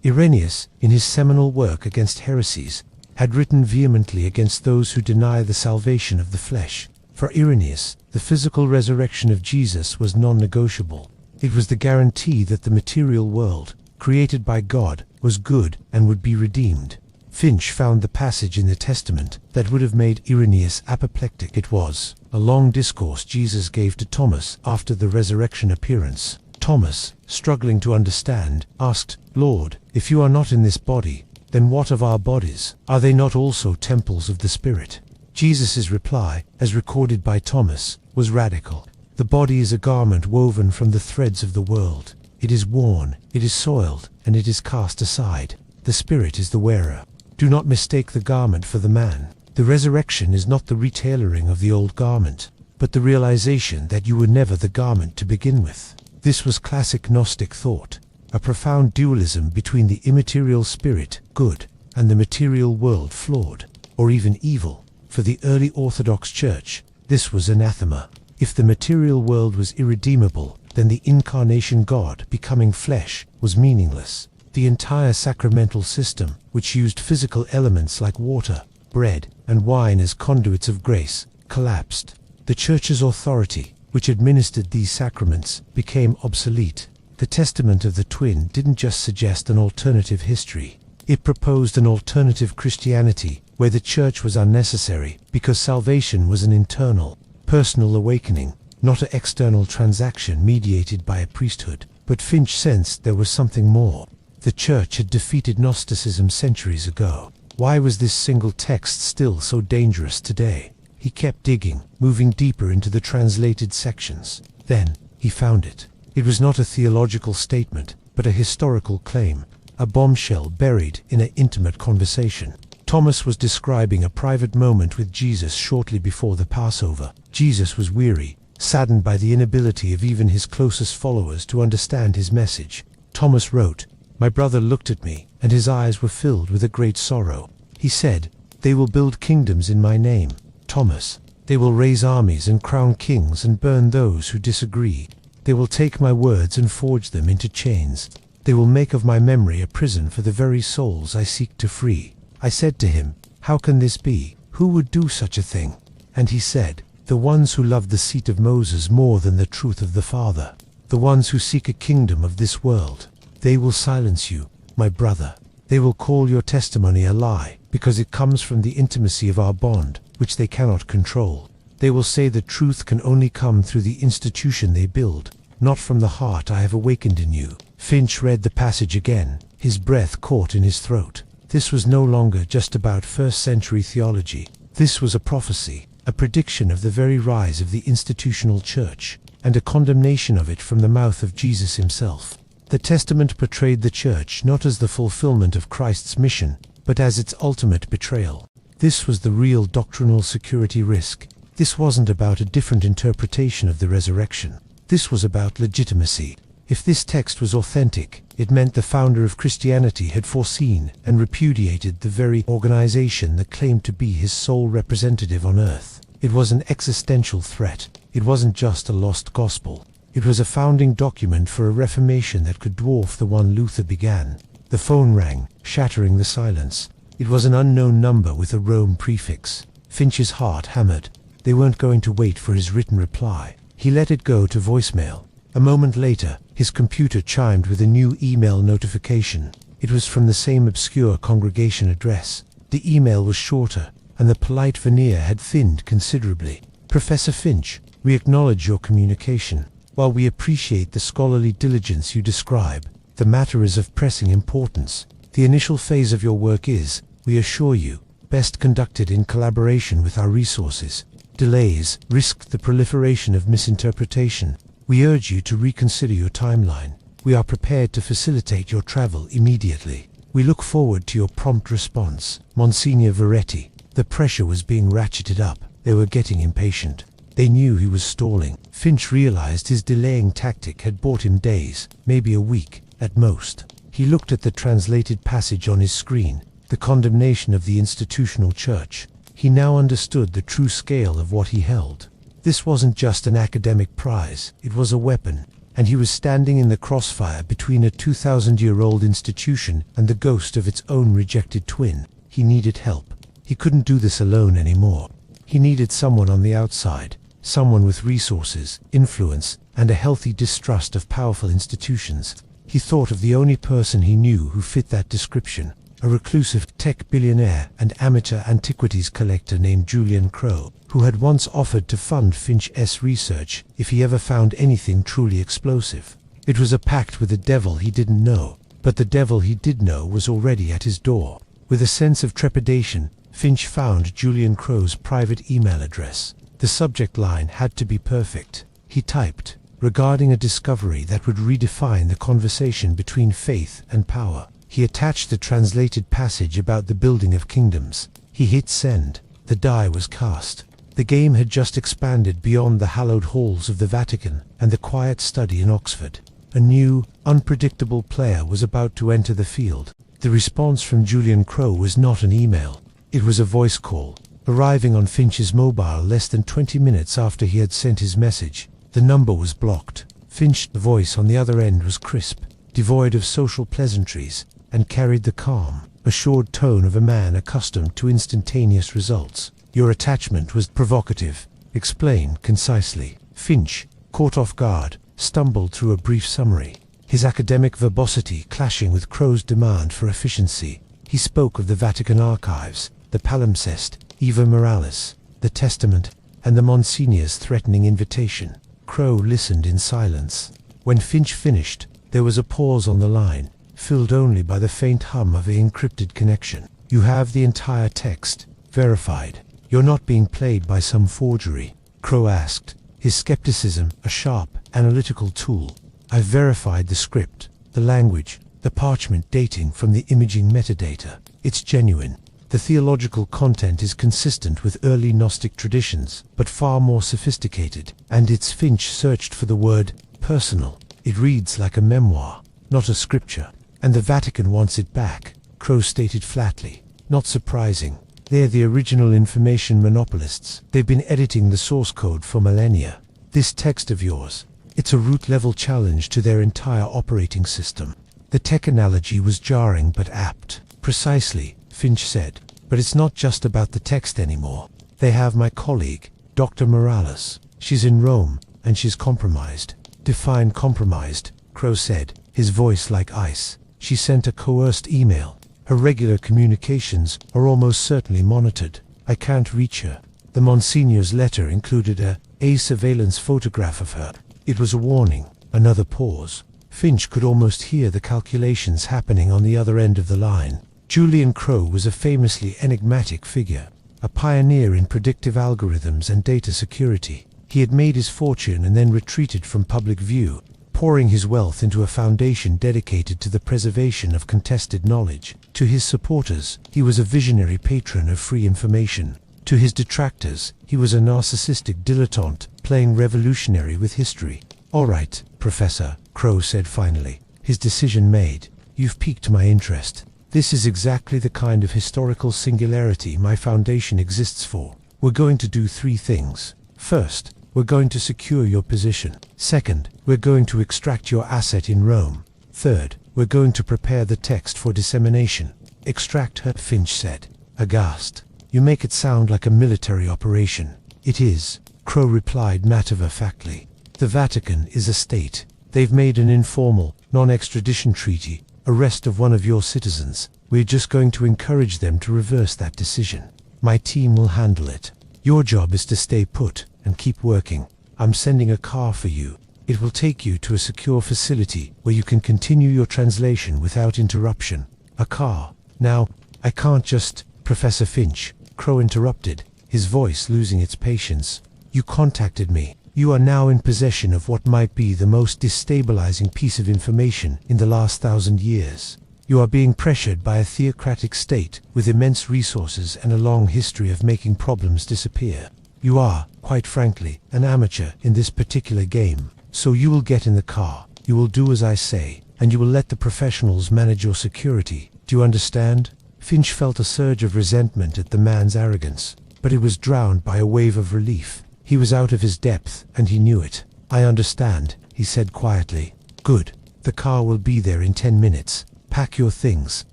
Irenaeus, in his seminal work against heresies, had written vehemently against those who deny the salvation of the flesh. For Irenaeus, the physical resurrection of Jesus was non-negotiable. It was the guarantee that the material world, created by God, was good and would be redeemed. Finch found the passage in the Testament that would have made Irenaeus apoplectic. It was a long discourse Jesus gave to Thomas after the resurrection appearance. Thomas, struggling to understand, asked, "Lord, if you are not in this body, then what of our bodies? Are they not also temples of the Spirit?" Jesus' reply, as recorded by Thomas, was radical. The body is a garment woven from the threads of the world. It is worn, it is soiled, and it is cast aside. The Spirit is the wearer. Do not mistake the garment for the man. The resurrection is not the retailoring of the old garment, but the realization that you were never the garment to begin with. This was classic Gnostic thought, a profound dualism between the immaterial spirit, good, and the material world, flawed, or even evil. For the early Orthodox Church, this was anathema. If the material world was irredeemable, then the incarnation God becoming flesh was meaningless. The entire sacramental system, which used physical elements like water, bread, and wine as conduits of grace, collapsed. The Church's authority, which administered these sacraments, became obsolete. The Testament of the Twin didn't just suggest an alternative history. It proposed an alternative Christianity, where the Church was unnecessary, because salvation was an internal, personal awakening, not an external transaction mediated by a priesthood. But Finch sensed there was something more. The Church had defeated Gnosticism centuries ago. Why was this single text still so dangerous today? He kept digging, moving deeper into the translated sections. Then, he found it. It was not a theological statement, but a historical claim, a bombshell buried in an intimate conversation. Thomas was describing a private moment with Jesus shortly before the Passover. Jesus was weary, saddened by the inability of even his closest followers to understand his message. Thomas wrote, "My brother looked at me, and his eyes were filled with a great sorrow. He said, 'They will build kingdoms in my name.' Thomas, they will raise armies and crown kings and burn those who disagree. They will take my words and forge them into chains. They will make of my memory a prison for the very souls I seek to free." I said to him, "How can this be? Who would do such a thing?" And he said, "The ones who love the seat of Moses more than the truth of the Father. The ones who seek a kingdom of this world. They will silence you, my brother. They will call your testimony a lie, because it comes from the intimacy of our bond, which they cannot control. They will say the truth can only come through the institution they build, not from the heart I have awakened in you." Finch read the passage again, his breath caught in his throat. This was no longer just about first-century theology. This was a prophecy, a prediction of the very rise of the institutional church, and a condemnation of it from the mouth of Jesus himself. The Testament portrayed the church not as the fulfillment of Christ's mission, but as its ultimate betrayal. This was the real doctrinal security risk. This wasn't about a different interpretation of the resurrection. This was about legitimacy. If this text was authentic, it meant the founder of Christianity had foreseen and repudiated the very organization that claimed to be his sole representative on earth. It was an existential threat. It wasn't just a lost gospel. It was a founding document for a reformation that could dwarf the one Luther began. The phone rang, shattering the silence. It was an unknown number with a Rome prefix. Finch's heart hammered. They weren't going to wait for his written reply. He let it go to voicemail. A moment later, his computer chimed with a new email notification. It was from the same obscure congregation address. The email was shorter, and the polite veneer had thinned considerably. "Professor Finch, we acknowledge your communication. While we appreciate the scholarly diligence you describe, the matter is of pressing importance. The initial phase of your work is, we assure you, best conducted in collaboration with our resources. Delays risk the proliferation of misinterpretation. We urge you to reconsider your timeline. We are prepared to facilitate your travel immediately. We look forward to your prompt response. Monsignor Veretti." The pressure was being ratcheted up. They were getting impatient. They knew he was stalling. Finch realized his delaying tactic had bought him days, maybe a week, at most. He looked at the translated passage on his screen, the condemnation of the institutional church. He now understood the true scale of what he held. This wasn't just an academic prize, it was a weapon, and he was standing in the crossfire between a 2,000-year-old institution and the ghost of its own rejected twin. He needed help. He couldn't do this alone anymore. He needed someone on the outside, someone with resources, influence, and a healthy distrust of powerful institutions. He thought of the only person he knew who fit that description, a reclusive tech billionaire and amateur antiquities collector named Julian Crow, who had once offered to fund Finch's research if he ever found anything truly explosive. It was a pact with a devil he didn't know, but the devil he did know was already at his door. With a sense of trepidation, Finch found Julian Crow's private email address. The subject line had to be perfect. He typed, regarding a discovery that would redefine the conversation between faith and power. He attached the translated passage about the building of kingdoms. He hit send. The die was cast. The game had just expanded beyond the hallowed halls of the Vatican and the quiet study in Oxford. A new, unpredictable player was about to enter the field. The response from Julian Crow was not an email. It was a voice call, arriving on Finch's mobile less than 20 minutes after he had sent his message. The number was blocked. Finch's voice on the other end was crisp, devoid of social pleasantries, and carried the calm, assured tone of a man accustomed to instantaneous results. Your attachment was provocative. Explain concisely. Finch, caught off guard, stumbled through a brief summary, his academic verbosity clashing with Crow's demand for efficiency. He spoke of the Vatican archives, the palimpsest, Eva Morales, the testament, and the Monsignor's threatening invitation. Crow listened in silence. When Finch finished, there was a pause on the line, filled only by the faint hum of an encrypted connection. You have the entire text, verified. You're not being played by some forgery? Crow asked, his skepticism a sharp, analytical tool. I've verified the script, the language, the parchment dating from the imaging metadata. It's genuine. The theological content is consistent with early Gnostic traditions, but far more sophisticated. And it's Finch searched for the word personal. It reads like a memoir, not a scripture. And the Vatican wants it back, Crow stated flatly. Not surprising. They're the original information monopolists. They've been editing the source code for millennia. This text of yours, it's a root-level challenge to their entire operating system. The tech analogy was jarring but apt. Precisely, Finch said. But it's not just about the text anymore. They have my colleague, Dr. Morales. She's in Rome, and she's compromised. Define compromised, Crow said, his voice like ice. She sent a coerced email. Her regular communications are almost certainly monitored. I can't reach her. The Monsignor's letter included a surveillance photograph of her. It was a warning. Another pause. Finch could almost hear the calculations happening on the other end of the line. Julian Crow was a famously enigmatic figure, a pioneer in predictive algorithms and data security. He had made his fortune and then retreated from public view, pouring his wealth into a foundation dedicated to the preservation of contested knowledge. To his supporters, he was a visionary patron of free information. To his detractors, he was a narcissistic dilettante, playing revolutionary with history. All right, Professor, Crow said finally, his decision made. You've piqued my interest. This is exactly the kind of historical singularity my foundation exists for. We're going to do 3 things. First, we're going to secure your position. Second, we're going to extract your asset in Rome. Third, we're going to prepare the text for dissemination. Extract her, Finch said, aghast. You make it sound like a military operation. It is, Crow replied matter-of-factly. The Vatican is a state. They've made an informal, non-extradition treaty. Arrest of one of your citizens. We're just going to encourage them to reverse that decision. My team will handle it. Your job is to stay put and keep working. I'm sending a car for you. It will take you to a secure facility where you can continue your translation without interruption. A car. Now, I can't just... Professor Finch, Crow interrupted, his voice losing its patience. You contacted me. You are now in possession of what might be the most destabilizing piece of information in the last 1,000 years. You are being pressured by a theocratic state with immense resources and a long history of making problems disappear. You are, quite frankly, an amateur in this particular game. So you will get in the car, you will do as I say, and you will let the professionals manage your security. Do you understand? Finch felt a surge of resentment at the man's arrogance, but it was drowned by a wave of relief. He was out of his depth, and he knew it. I understand, he said quietly. Good. The car will be there in 10 minutes. Pack your things,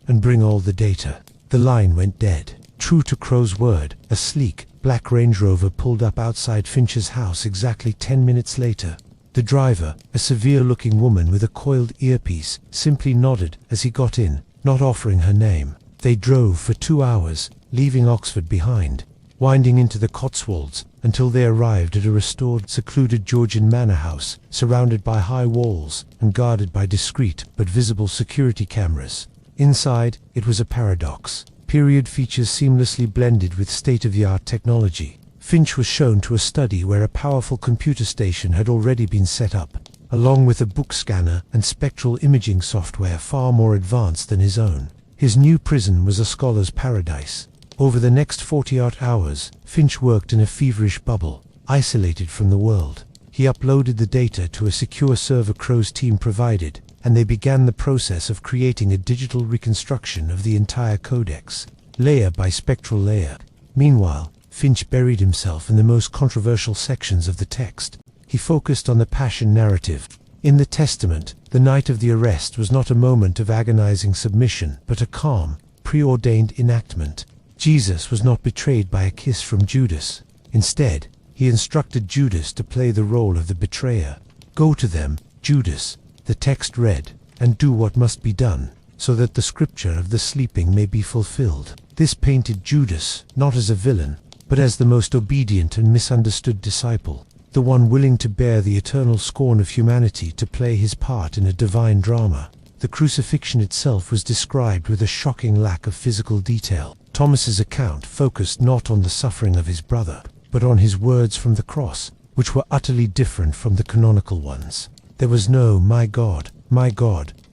and bring all the data. The line went dead. True to Crow's word, a sleek, black Range Rover pulled up outside Finch's house exactly 10 minutes later. The driver, a severe-looking woman with a coiled earpiece, simply nodded as he got in, not offering her name. They drove for 2 hours, leaving Oxford behind, winding into the Cotswolds until they arrived at a restored, secluded Georgian manor house, surrounded by high walls and guarded by discreet but visible security cameras. Inside, it was a paradox. Period features seamlessly blended with state-of-the-art technology. Finch was shown to a study where a powerful computer station had already been set up, along with a book scanner and spectral imaging software far more advanced than his own. His new prison was a scholar's paradise. Over the next 40-odd hours, Finch worked in a feverish bubble, isolated from the world. He uploaded the data to a secure server Crow's team provided, and they began the process of creating a digital reconstruction of the entire codex, layer by spectral layer. Meanwhile, Finch buried himself in the most controversial sections of the text. He focused on the Passion narrative. In the Testament, the night of the arrest was not a moment of agonizing submission, but a calm, preordained enactment. Jesus was not betrayed by a kiss from Judas. Instead, he instructed Judas to play the role of the betrayer. Go to them, Judas, the text read, and do what must be done, so that the scripture of the sleeping may be fulfilled. This painted Judas, not as a villain, but as the most obedient and misunderstood disciple, the one willing to bear the eternal scorn of humanity to play his part in a divine drama. The crucifixion itself was described with a shocking lack of physical detail. Thomas's account focused not on the suffering of his brother, but on his words from the cross, which were utterly different from the canonical ones. There was no, my God,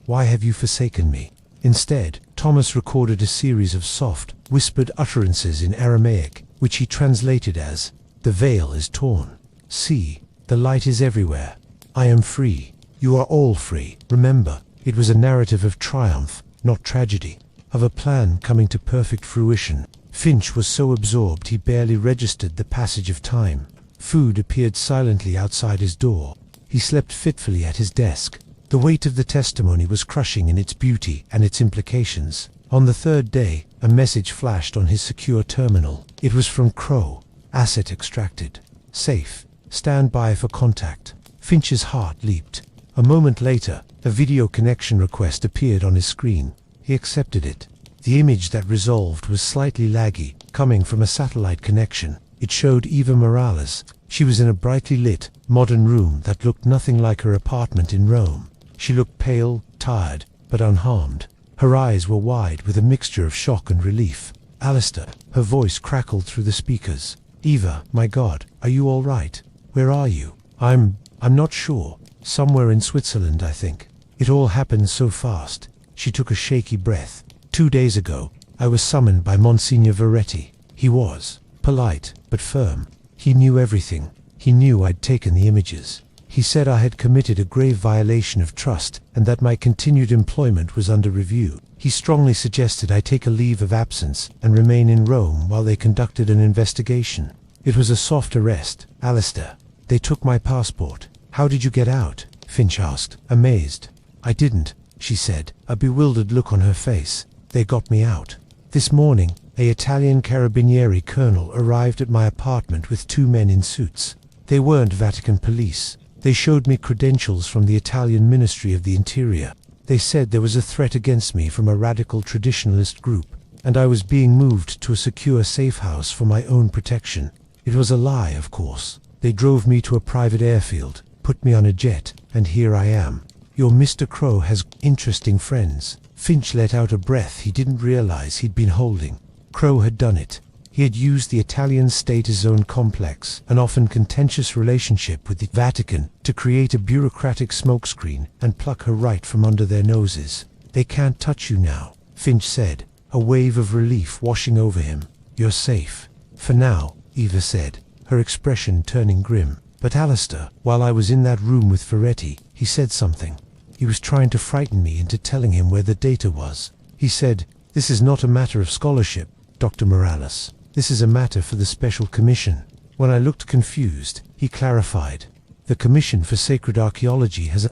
why have you forsaken me? Instead, Thomas recorded a series of soft, whispered utterances in Aramaic, which he translated as, the veil is torn. See, the light is everywhere. I am free. You are all free. Remember, it was a narrative of triumph, not tragedy, of a plan coming to perfect fruition. Finch was so absorbed he barely registered the passage of time. Food appeared silently outside his door. He slept fitfully at his desk. The weight of the testimony was crushing in its beauty and its implications. On the third day, a message flashed on his secure terminal. It was from Crow. Asset extracted. Safe. Stand by for contact. Finch's heart leaped. A moment later, a video connection request appeared on his screen. He accepted it. The image that resolved was slightly laggy, coming from a satellite connection. It showed Eva Morales. She was in a brightly lit, modern room that looked nothing like her apartment in Rome. She looked pale, tired, but unharmed. Her eyes were wide with a mixture of shock and relief. Alistair, her voice crackled through the speakers. Eva, my God, are you all right? Where are you? I'm not sure. Somewhere in Switzerland, I think. It all happened so fast. She took a shaky breath. 2 days ago, I was summoned by Monsignor Veretti. He was polite, but firm. He knew everything. He knew I'd taken the images. He said I had committed a grave violation of trust and that my continued employment was under review. He strongly suggested I take a leave of absence and remain in Rome while they conducted an investigation. It was a soft arrest, Alistair. They took my passport. How did you get out? Finch asked, amazed. I didn't, she said, a bewildered look on her face. They got me out. This morning, an Italian Carabinieri colonel arrived at my apartment with 2 men in suits. They weren't Vatican police. They showed me credentials from the Italian Ministry of the Interior. They said there was a threat against me from a radical traditionalist group, and I was being moved to a secure safe house for my own protection. It was a lie, of course. They drove me to a private airfield, put me on a jet, and here I am. Your Mr. Crow has interesting friends. Finch let out a breath he didn't realize he'd been holding. Crow had done it. He had used the Italian state as own complex, an often contentious relationship with the Vatican, to create a bureaucratic smokescreen and pluck her right from under their noses. They can't touch you now, Finch said, a wave of relief washing over him. You're safe. For now, Eva said. her expression turning grim. "But Alistair, while I was in that room with Ferretti, he said something. He was trying to frighten me into telling him where the data was. He said, 'This is not a matter of scholarship, Dr. Morales. This is a matter for the Special Commission.' When I looked confused, he clarified, 'The Commission for Sacred Archaeology has a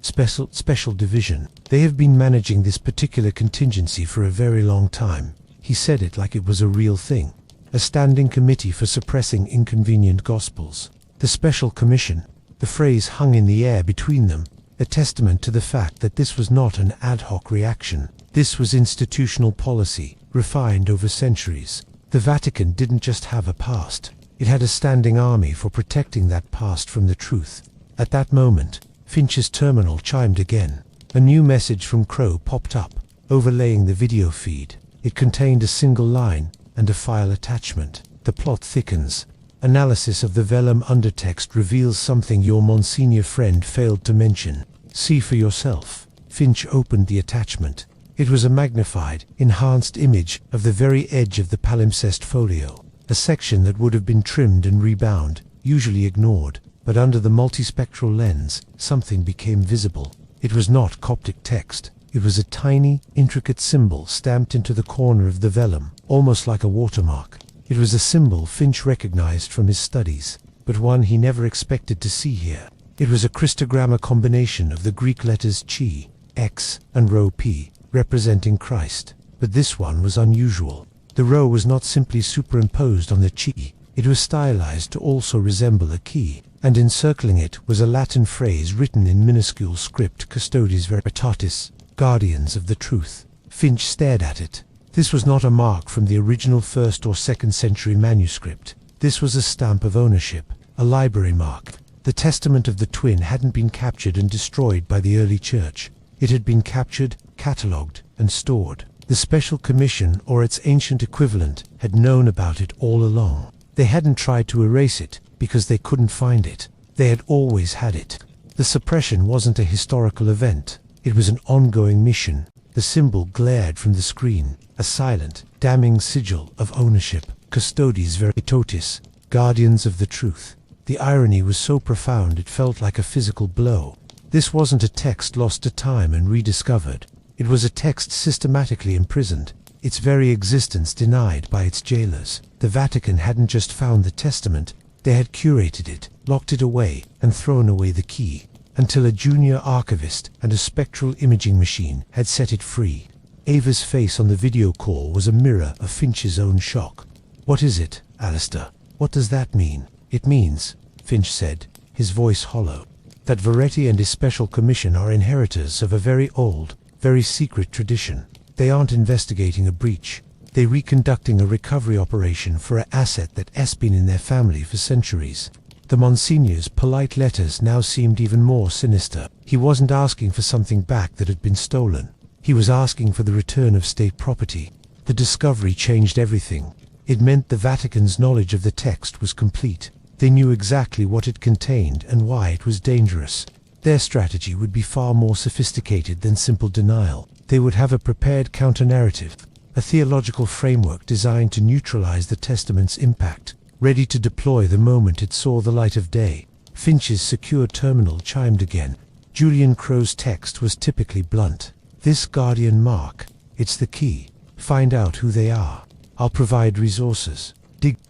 special division. They have been managing this particular contingency for a very long time.' He said it like it was a real thing. A standing committee for suppressing inconvenient gospels. The Special Commission. The phrase hung in the air between them, a testament to the fact that this was not an ad hoc reaction. This was institutional policy, refined over centuries. The Vatican didn't just have a past. It had a standing army for protecting that past from the truth. At that moment, Finch's terminal chimed again. A new message from Crow popped up, overlaying the video feed. It contained a single line and a file attachment. The plot thickens. Analysis of the vellum undertext reveals something your Monsignor friend failed to mention. See for yourself. Finch opened the attachment. It was a magnified, enhanced image of the very edge of the palimpsest folio. A section that would have been trimmed and rebound, usually ignored, but under the multispectral lens, something became visible. It was not Coptic text. It was a tiny, intricate symbol stamped into the corner of the vellum, almost like a watermark. It was a symbol Finch recognized from his studies, but one he never expected to see here. It was a Christogramma combination of the Greek letters chi, X, and rho P, representing Christ. But this one was unusual. The rho was not simply superimposed on the chi, it was stylized to also resemble a key, and encircling it was a Latin phrase written in minuscule script, Custodes Veritatis, guardians of the truth. Finch stared at it. This was not a mark from the original 1st or 2nd century manuscript. This was a stamp of ownership, a library mark. The testament of the twin hadn't been captured and destroyed by the early church. It had been captured, catalogued, and stored. The Special Commission, or its ancient equivalent, had known about it all along. They hadn't tried to erase it, because they couldn't find it. They had always had it. The suppression wasn't a historical event. It was an ongoing mission. The symbol glared from the screen, a silent, damning sigil of ownership. Custodes Veritatis, guardians of the truth. The irony was so profound it felt like a physical blow. This wasn't a text lost to time and rediscovered. It was a text systematically imprisoned, its very existence denied by its jailers. The Vatican hadn't just found the testament, they had curated it, locked it away, and thrown away the key, until a junior archivist and a spectral imaging machine had set it free. Ava's face on the video call was a mirror of Finch's own shock. "What is it, Alistair? What does that mean?" "It means," Finch said, his voice hollow, "that Ferretti and his Special Commission are inheritors of a very old, very secret tradition. They aren't investigating a breach. They're reconducting a recovery operation for an asset that has been in their family for centuries." The Monsignor's polite letters now seemed even more sinister. He wasn't asking for something back that had been stolen. He was asking for the return of state property. The discovery changed everything. It meant the Vatican's knowledge of the text was complete. They knew exactly what it contained and why it was dangerous. Their strategy would be far more sophisticated than simple denial. They would have a prepared counter-narrative, a theological framework designed to neutralize the testament's impact, ready to deploy the moment it saw the light of day. Finch's secure terminal chimed again. Julian Crow's text was typically blunt. "This guardian mark, it's the key. Find out who they are. I'll provide resources."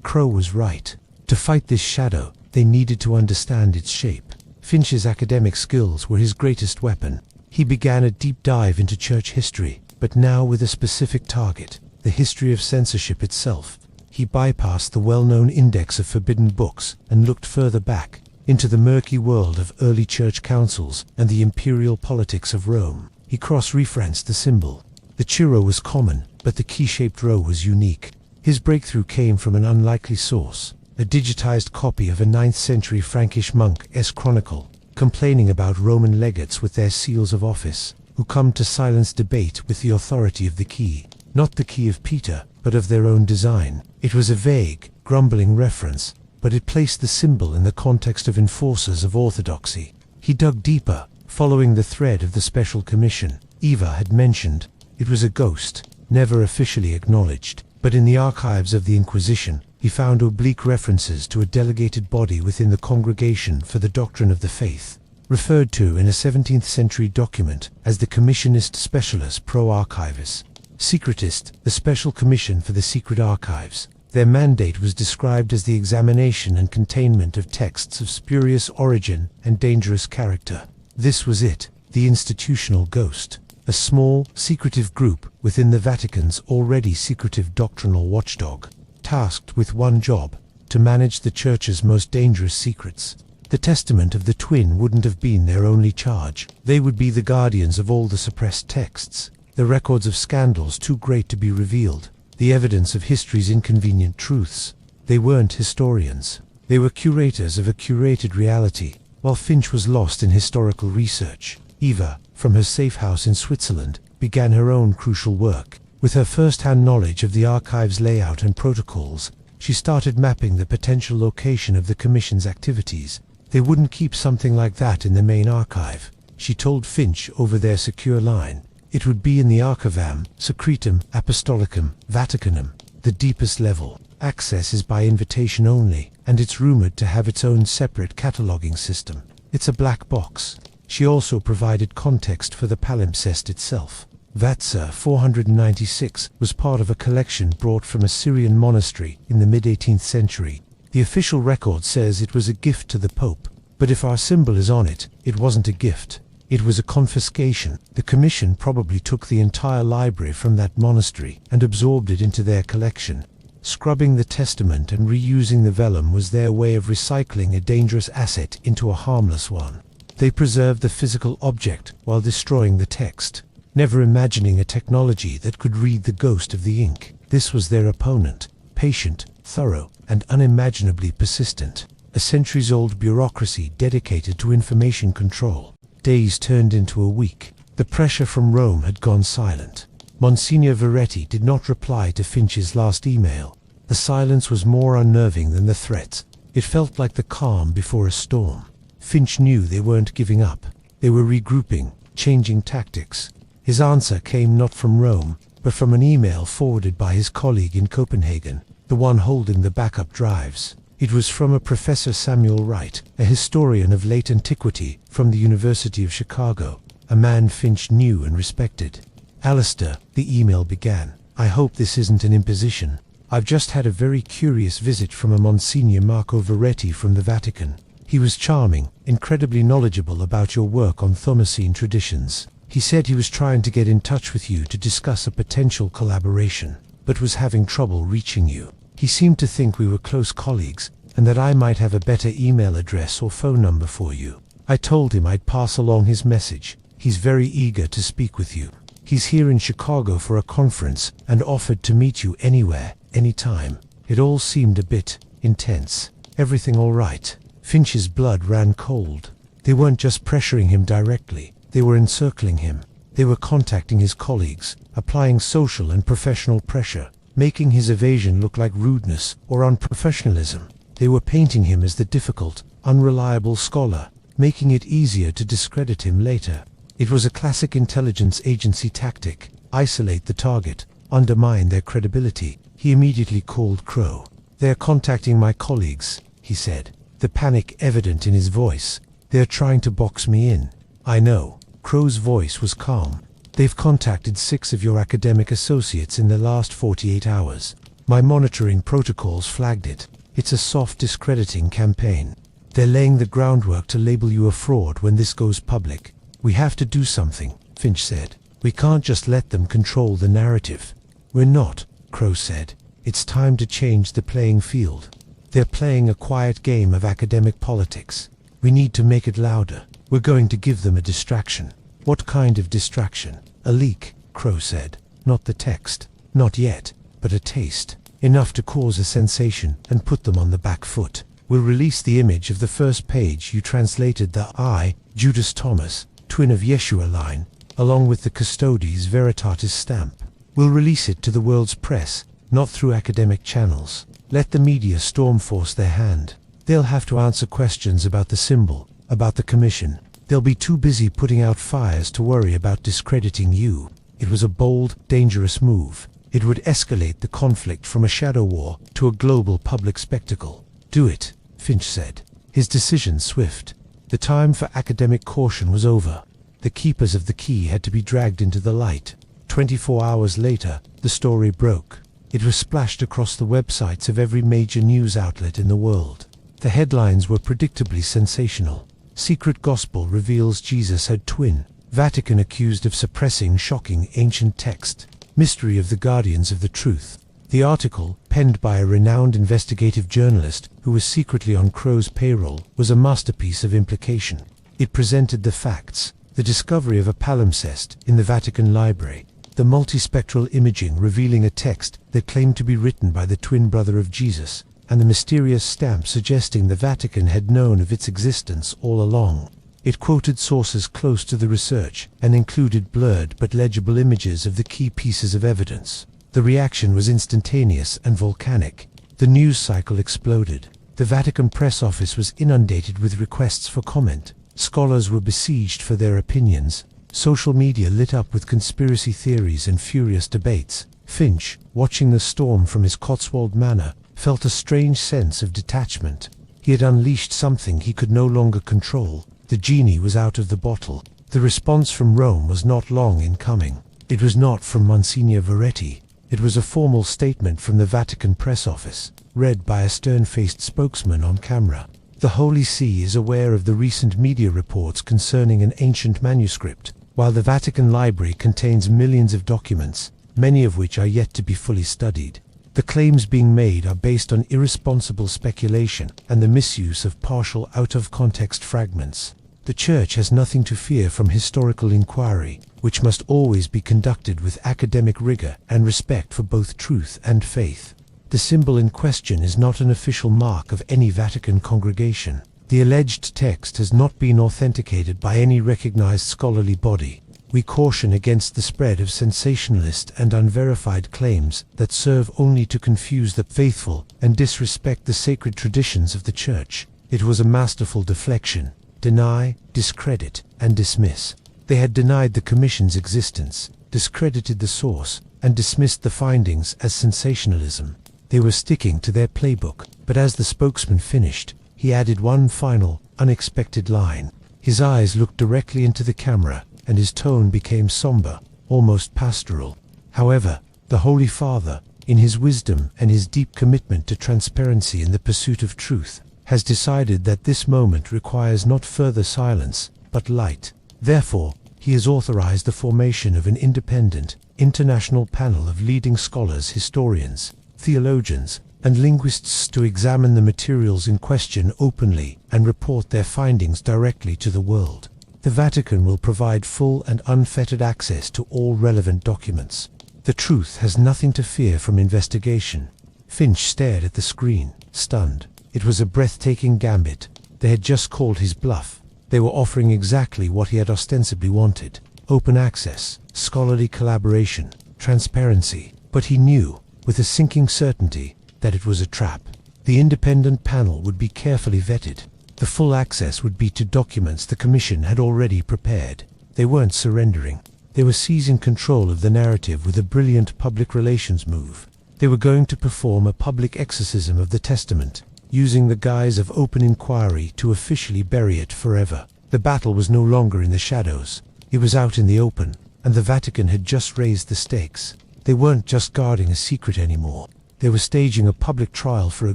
Crow was right. To fight this shadow, they needed to understand its shape. Finch's academic skills were his greatest weapon. He began a deep dive into church history, but now with a specific target, the history of censorship itself. He bypassed the well-known index of forbidden books and looked further back, into the murky world of early church councils and the imperial politics of Rome. He cross-referenced the symbol. The chiro was common, but the key-shaped rho was unique. His breakthrough came from an unlikely source, a digitized copy of a 9th century Frankish monk's chronicle, complaining about Roman legates with their seals of office, who come to silence debate with the authority of the key. Not the key of Peter, but of their own design. It was a vague, grumbling reference, but it placed the symbol in the context of enforcers of orthodoxy. He dug deeper, following the thread of the Special Commission. Eva had mentioned it was a ghost, never officially acknowledged, but in the archives of the Inquisition, he found oblique references to a delegated body within the Congregation for the Doctrine of the Faith, referred to in a 17th century document as the Commissionist Specialis Pro Archivis. Secretist, the Special Commission for the Secret Archives. Their mandate was described as the examination and containment of texts of spurious origin and dangerous character. This was it, the institutional ghost. A small, secretive group within the Vatican's already secretive doctrinal watchdog, tasked with one job, to manage the Church's most dangerous secrets. The testament of the twin wouldn't have been their only charge. They would be the guardians of all the suppressed texts, the records of scandals too great to be revealed, the evidence of history's inconvenient truths. They weren't historians. They were curators of a curated reality, while Finch was lost in historical research. Eva, from her safe house in Switzerland, began her own crucial work. With her first-hand knowledge of the archive's layout and protocols, she started mapping the potential location of the Commission's activities. They wouldn't keep something like that in the main archive, she told Finch over their secure line. It would be in the Archivam Secretum Apostolicum Vaticanum, the deepest level. Access is by invitation only, and it's rumored to have its own separate cataloging system. It's a black box. She also provided context for the palimpsest itself. Vatsa 496 was part of a collection brought from a Syrian monastery in the mid-18th century. The official record says it was a gift to the Pope, but if our symbol is on it, it wasn't a gift. It was a confiscation. The Commission probably took the entire library from that monastery and absorbed it into their collection. Scrubbing the testament and reusing the vellum was their way of recycling a dangerous asset into a harmless one. They preserved the physical object while destroying the text, never imagining a technology that could read the ghost of the ink. This was their opponent, patient, thorough, and unimaginably persistent. A centuries-old bureaucracy dedicated to information control. Days turned into a week. The pressure from Rome had gone silent. Monsignor Veretti did not reply to Finch's last email. The silence was more unnerving than the threat. It felt like the calm before a storm. Finch knew they weren't giving up. They were regrouping, changing tactics. His answer came not from Rome, but from an email forwarded by his colleague in Copenhagen, the one holding the backup drives. It was from a Professor Samuel Wright, a historian of late antiquity from the University of Chicago, a man Finch knew and respected. Alistair, the email began, I hope this isn't an imposition. I've just had a very curious visit from a Monsignor Marco Veretti from the Vatican. He was charming, incredibly knowledgeable about your work on Thomasine traditions. He said he was trying to get in touch with you to discuss a potential collaboration, but was having trouble reaching you. He seemed to think we were close colleagues, and that I might have a better email address or phone number for you. I told him I'd pass along his message. He's very eager to speak with you. He's here in Chicago for a conference and offered to meet you anywhere, anytime. It all seemed a bit intense. Everything all right? Finch's blood ran cold. They weren't just pressuring him directly. They were encircling him. They were contacting his colleagues, applying social and professional pressure, making his evasion look like rudeness or unprofessionalism. They were painting him as the difficult, unreliable scholar, making it easier to discredit him later. It was a classic intelligence agency tactic: isolate the target, undermine their credibility. He immediately called Crow. They're contacting my colleagues, he said, the panic evident in his voice. They're trying to box me in. I know. Crow's voice was calm. They've contacted 6 of your academic associates in the last 48 hours. My monitoring protocols flagged it. It's a soft discrediting campaign. They're laying the groundwork to label you a fraud when this goes public. We have to do something, Finch said. We can't just let them control the narrative. We're not, Crow said. It's time to change the playing field. They're playing a quiet game of academic politics. We need to make it louder. We're going to give them a distraction. What kind of distraction? A leak, Crow said. Not the text. Not yet, but a taste. Enough to cause a sensation and put them on the back foot. We'll release the image of the first page you translated the I, Judas Thomas, twin of Yeshua line, along with the Custodes Veritatis stamp. We'll release it to the world's press, not through academic channels. Let the media storm force their hand. They'll have to answer questions about the symbol, about the commission. They'll be too busy putting out fires to worry about discrediting you. It was a bold, dangerous move. It would escalate the conflict from a shadow war to a global public spectacle. "Do it," Finch said, his decision swift. The time for academic caution was over. The keepers of the key had to be dragged into the light. 24 hours later, the story broke. It was splashed across the websites of every major news outlet in the world. The headlines were predictably sensational. Secret Gospel reveals Jesus had twin. Vatican accused of suppressing shocking ancient text. Mystery of the Guardians of the Truth. The article, penned by a renowned investigative journalist who was secretly on Crow's payroll, was a masterpiece of implication. It presented the facts: the discovery of a palimpsest in the Vatican library, the multispectral imaging revealing a text that claimed to be written by the twin brother of Jesus, and the mysterious stamp suggesting the Vatican had known of its existence all along. It quoted sources close to the research and included blurred but legible images of the key pieces of evidence. The reaction was instantaneous and volcanic. The news cycle exploded. The Vatican press office was inundated with requests for comment. Scholars were besieged for their opinions. Social media lit up with conspiracy theories and furious debates. Finch, watching the storm from his Cotswold manor, felt a strange sense of detachment. He had unleashed something he could no longer control. The genie was out of the bottle. The response from Rome was not long in coming. It was not from Monsignor Veretti. It was a formal statement from the Vatican press office, read by a stern-faced spokesman on camera. The Holy See is aware of the recent media reports concerning an ancient manuscript. While the Vatican Library contains millions of documents, many of which are yet to be fully studied, the claims being made are based on irresponsible speculation and the misuse of partial out-of-context fragments. The Church has nothing to fear from historical inquiry, which must always be conducted with academic rigor and respect for both truth and faith. The symbol in question is not an official mark of any Vatican congregation. The alleged text has not been authenticated by any recognized scholarly body. We caution against the spread of sensationalist and unverified claims that serve only to confuse the faithful and disrespect the sacred traditions of the Church. It was a masterful deflection. Deny, discredit, and dismiss. They had denied the Commission's existence, discredited the source, and dismissed the findings as sensationalism. They were sticking to their playbook, but as the spokesman finished, he added one final, unexpected line. His eyes looked directly into the camera, and his tone became somber, almost pastoral. However, the Holy Father, in his wisdom and his deep commitment to transparency in the pursuit of truth, has decided that this moment requires not further silence, but light. Therefore, he has authorized the formation of an independent, international panel of leading scholars, historians, theologians, and linguists to examine the materials in question openly and report their findings directly to the world. The Vatican will provide full and unfettered access to all relevant documents. The truth has nothing to fear from investigation. Finch stared at the screen, stunned. It was a breathtaking gambit. They had just called his bluff. They were offering exactly what he had ostensibly wanted: open access, scholarly collaboration, transparency. But he knew, with a sinking certainty, that it was a trap. The independent panel would be carefully vetted. The full access would be to documents the Commission had already prepared. They weren't surrendering. They were seizing control of the narrative with a brilliant public relations move. They were going to perform a public exorcism of the Testament, using the guise of open inquiry to officially bury it forever. The battle was no longer in the shadows. It was out in the open, and the Vatican had just raised the stakes. They weren't just guarding a secret anymore. They were staging a public trial for a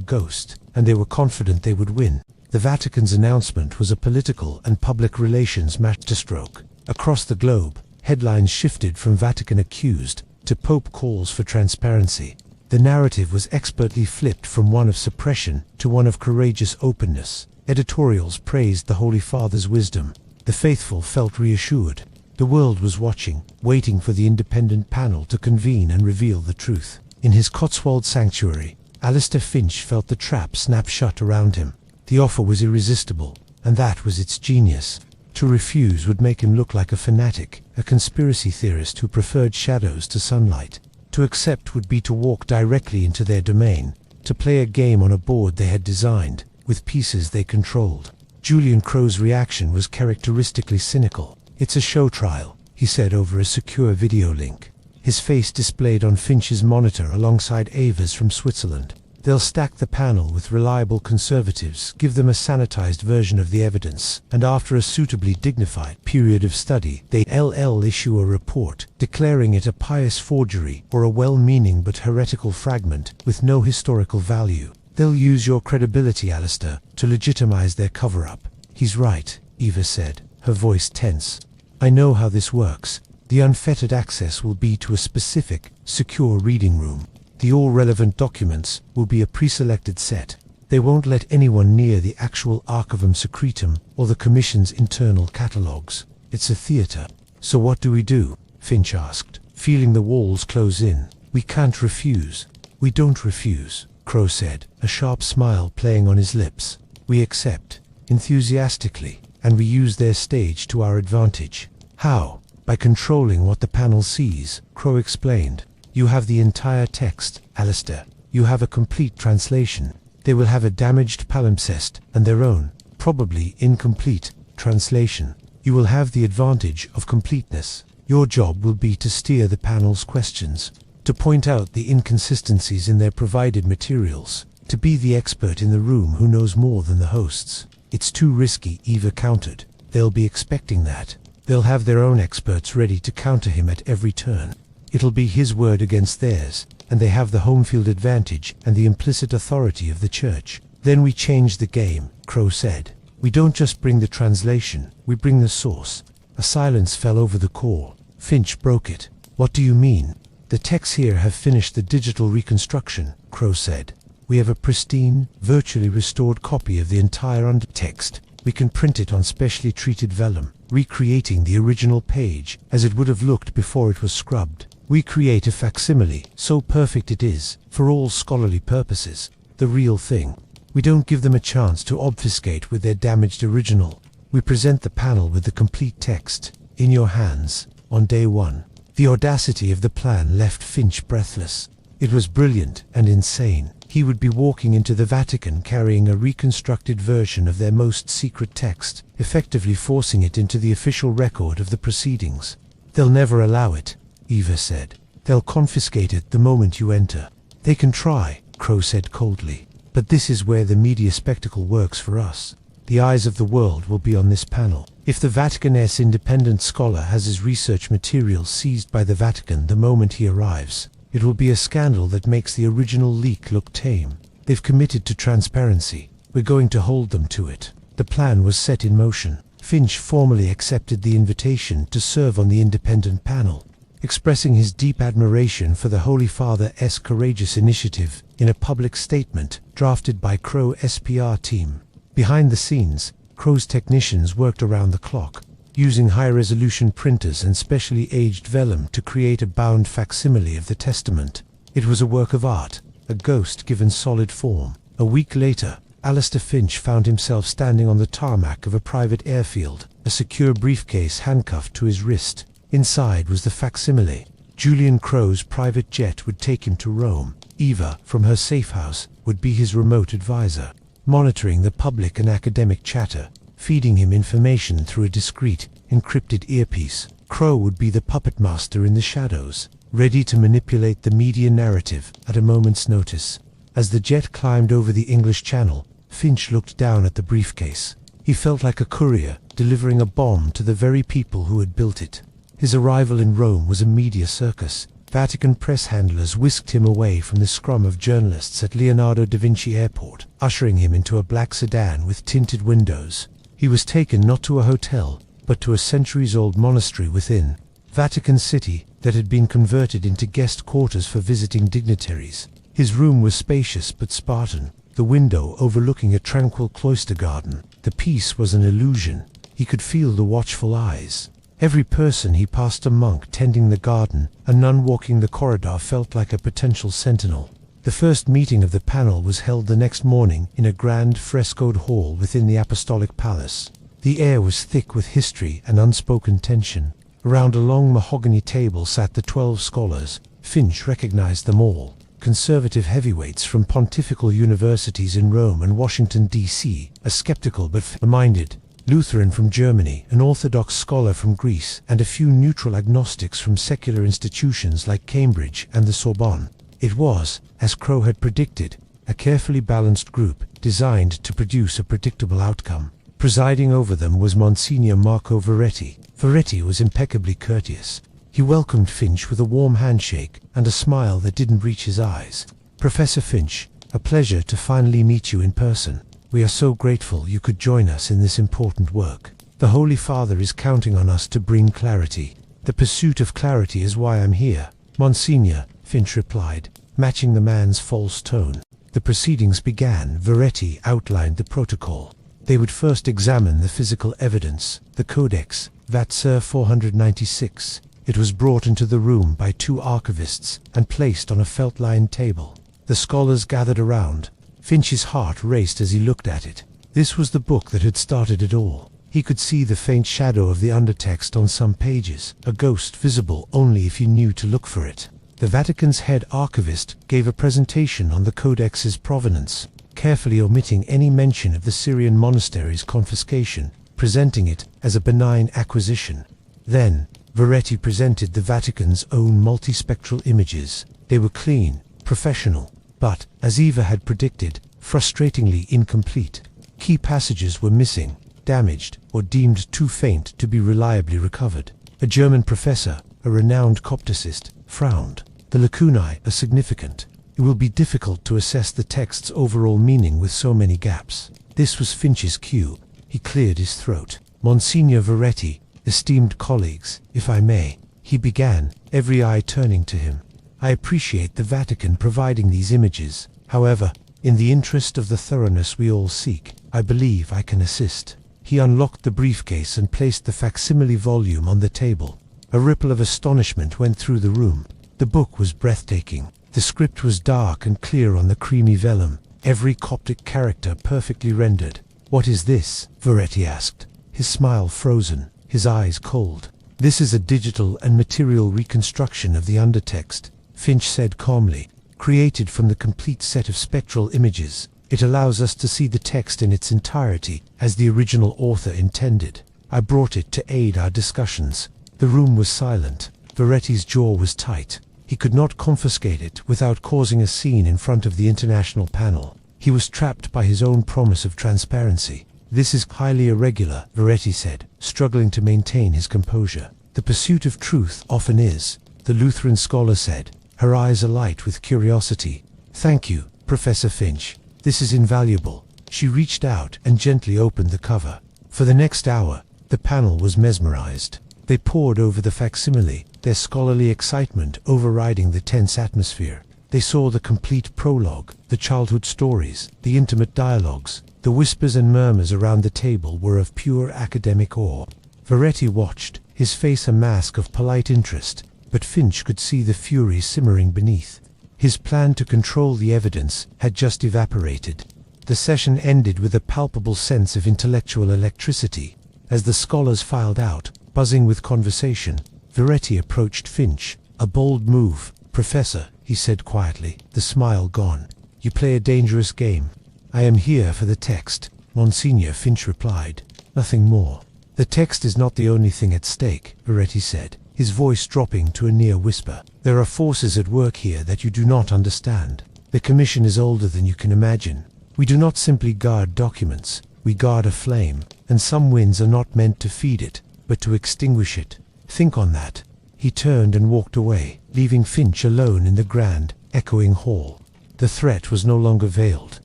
ghost, and they were confident they would win. The Vatican's announcement was a political and public relations masterstroke. Across the globe, headlines shifted from Vatican accused to Pope calls for transparency. The narrative was expertly flipped from one of suppression to one of courageous openness. Editorials praised the Holy Father's wisdom. The faithful felt reassured. The world was watching, waiting for the independent panel to convene and reveal the truth. In his Cotswold sanctuary, Alistair Finch felt the trap snap shut around him. The offer was irresistible, and that was its genius. To refuse would make him look like a fanatic, a conspiracy theorist who preferred shadows to sunlight. To accept would be to walk directly into their domain, to play a game on a board they had designed, with pieces they controlled. Julian Crow's reaction was characteristically cynical. "It's a show trial," he said over a secure video link. his face displayed on Finch's monitor alongside Ava's from Switzerland. They'll stack the panel with reliable conservatives, give them a sanitized version of the evidence, and after a suitably dignified period of study, they'll issue a report, declaring it a pious forgery or a well-meaning but heretical fragment with no historical value. They'll use your credibility, Alistair, to legitimize their cover-up. He's right, Eva said, her voice tense. I know how this works. The unfettered access will be to a specific, secure reading room. The all relevant documents will be a pre-selected set. They won't let anyone near the actual Archivum Secretum or the Commission's internal catalogues. It's a theatre. So what do we do? Finch asked, feeling the walls close in. We can't refuse. We don't refuse, Crow said, a sharp smile playing on his lips. We accept, enthusiastically, and we use their stage to our advantage. How? By controlling what the panel sees, Crow explained. You have the entire text, Alistair. You have a complete translation. They will have a damaged palimpsest and their own, probably incomplete, translation. You will have the advantage of completeness. Your job will be to steer the panel's questions, to point out the inconsistencies in their provided materials, to be the expert in the room who knows more than the hosts. It's too risky, Eva countered. They'll be expecting that. They'll have their own experts ready to counter him at every turn. It'll be his word against theirs, and they have the home field advantage and the implicit authority of the church. Then we change the game, Crow said. We don't just bring the translation, we bring the source. A silence fell over the call. Finch broke it. What do you mean? The techs here have finished the digital reconstruction, Crow said. We have a pristine, virtually restored copy of the entire undertext. We can print it on specially treated vellum, recreating the original page as it would have looked before it was scrubbed. We create a facsimile, so perfect it is, for all scholarly purposes, the real thing. We don't give them a chance to obfuscate with their damaged original. We present the panel with the complete text, in your hands, on day one. The audacity of the plan left Finch breathless. It was brilliant and insane. He would be walking into the Vatican carrying a reconstructed version of their most secret text, effectively forcing it into the official record of the proceedings. They'll never allow it, Eva said. They'll confiscate it the moment you enter. They can try, Crow said coldly. But this is where the media spectacle works for us. The eyes of the world will be on this panel. If the Vatican's independent scholar has his research materials seized by the Vatican the moment he arrives, it will be a scandal that makes the original leak look tame. They've committed to transparency. We're going to hold them to it. The plan was set in motion. Finch formally accepted the invitation to serve on the independent panel, expressing his deep admiration for the Holy Father's courageous initiative in a public statement drafted by Crow SPR team. Behind the scenes, Crow's technicians worked around the clock, using high-resolution printers and specially aged vellum to create a bound facsimile of the testament. It was a work of art, a ghost given solid form. A week later, Alistair Finch found himself standing on the tarmac of a private airfield, a secure briefcase handcuffed to his wrist. Inside was the facsimile. Julian Crow's private jet would take him to Rome. Eva, from her safe house, would be his remote advisor, monitoring the public and academic chatter, feeding him information through a discreet, encrypted earpiece. Crow would be the puppet master in the shadows, ready to manipulate the media narrative at a moment's notice. As the jet climbed over the English Channel, Finch looked down at the briefcase. He felt like a courier delivering a bomb to the very people who had built it. His arrival in Rome was a media circus. Vatican press handlers whisked him away from the scrum of journalists at Leonardo da Vinci Airport, ushering him into a black sedan with tinted windows. He was taken not to a hotel, but to a centuries-old monastery within Vatican City that had been converted into guest quarters for visiting dignitaries. His room was spacious but Spartan, the window overlooking a tranquil cloister garden. The peace was an illusion. He could feel the watchful eyes. Every person he passed, a monk tending the garden, a nun walking the corridor, felt like a potential sentinel. The first meeting of the panel was held the next morning in a grand frescoed hall within the Apostolic Palace. The air was thick with history and unspoken tension. Around a long mahogany table sat the 12 scholars. Finch recognized them all. Conservative heavyweights from pontifical universities in Rome and Washington, D.C., a skeptical but fair-minded Lutheran from Germany, an Orthodox scholar from Greece, and a few neutral agnostics from secular institutions like Cambridge and the Sorbonne. It was, as Crowe had predicted, a carefully balanced group, designed to produce a predictable outcome. Presiding over them was Monsignor Marco Veretti. Veretti was impeccably courteous. He welcomed Finch with a warm handshake and a smile that didn't reach his eyes. "Professor Finch, a pleasure to finally meet you in person. We are so grateful you could join us in this important work. The Holy Father is counting on us to bring clarity. The pursuit of clarity is why I'm here, Monsignor," Finch replied, matching the man's false tone. The proceedings began. Veretti outlined the protocol. They would first examine the physical evidence, the Codex, Vat. 496. It was brought into the room by two archivists and placed on a felt-lined table. The scholars gathered around. Finch's heart raced as he looked at it. This was the book that had started it all. He could see the faint shadow of the undertext on some pages, a ghost visible only if you knew to look for it. The Vatican's head archivist gave a presentation on the Codex's provenance, carefully omitting any mention of the Syrian monastery's confiscation, presenting it as a benign acquisition. Then, Veretti presented the Vatican's own multispectral images. They were clean, professional, but, as Eva had predicted, frustratingly incomplete. Key passages were missing, damaged, or deemed too faint to be reliably recovered. A German professor, a renowned Copticist, frowned. The lacunae are significant. It will be difficult to assess the text's overall meaning with so many gaps. This was Finch's cue. He cleared his throat. "Monsignor Veretti, esteemed colleagues, if I may," he began, every eye turning to him. "I appreciate the Vatican providing these images. However, in the interest of the thoroughness we all seek, I believe I can assist." He unlocked the briefcase and placed the facsimile volume on the table. A ripple of astonishment went through the room. The book was breathtaking. The script was dark and clear on the creamy vellum, every Coptic character perfectly rendered. "What is this?" Veretti asked, his smile frozen, his eyes cold. "This is a digital and material reconstruction of the undertext," Finch said calmly. "Created from the complete set of spectral images, it allows us to see the text in its entirety, as the original author intended. I brought it to aid our discussions." The room was silent. Veretti's jaw was tight. He could not confiscate it without causing a scene in front of the international panel. He was trapped by his own promise of transparency. "This is highly irregular," Veretti said, struggling to maintain his composure. "The pursuit of truth often is," the Lutheran scholar said, her eyes alight with curiosity. "Thank you, Professor Finch. This is invaluable." She reached out and gently opened the cover. For the next hour, the panel was mesmerized. They pored over the facsimile, their scholarly excitement overriding the tense atmosphere. They saw the complete prologue, the childhood stories, the intimate dialogues. The whispers and murmurs around the table were of pure academic awe. Veretti watched, his face a mask of polite interest, but Finch could see the fury simmering beneath. His plan to control the evidence had just evaporated. The session ended with a palpable sense of intellectual electricity. As the scholars filed out, buzzing with conversation, Veretti approached Finch. "A bold move, Professor," he said quietly, the smile gone. "You play a dangerous game." "I am here for the text, Monsignor," Finch replied. "Nothing more." "The text is not the only thing at stake," Veretti said, his voice dropping to a near whisper. "There are forces at work here that you do not understand. The commission is older than you can imagine. We do not simply guard documents, we guard a flame, and some winds are not meant to feed it, but to extinguish it. Think on that." He turned and walked away, leaving Finch alone in the grand, echoing hall. The threat was no longer veiled.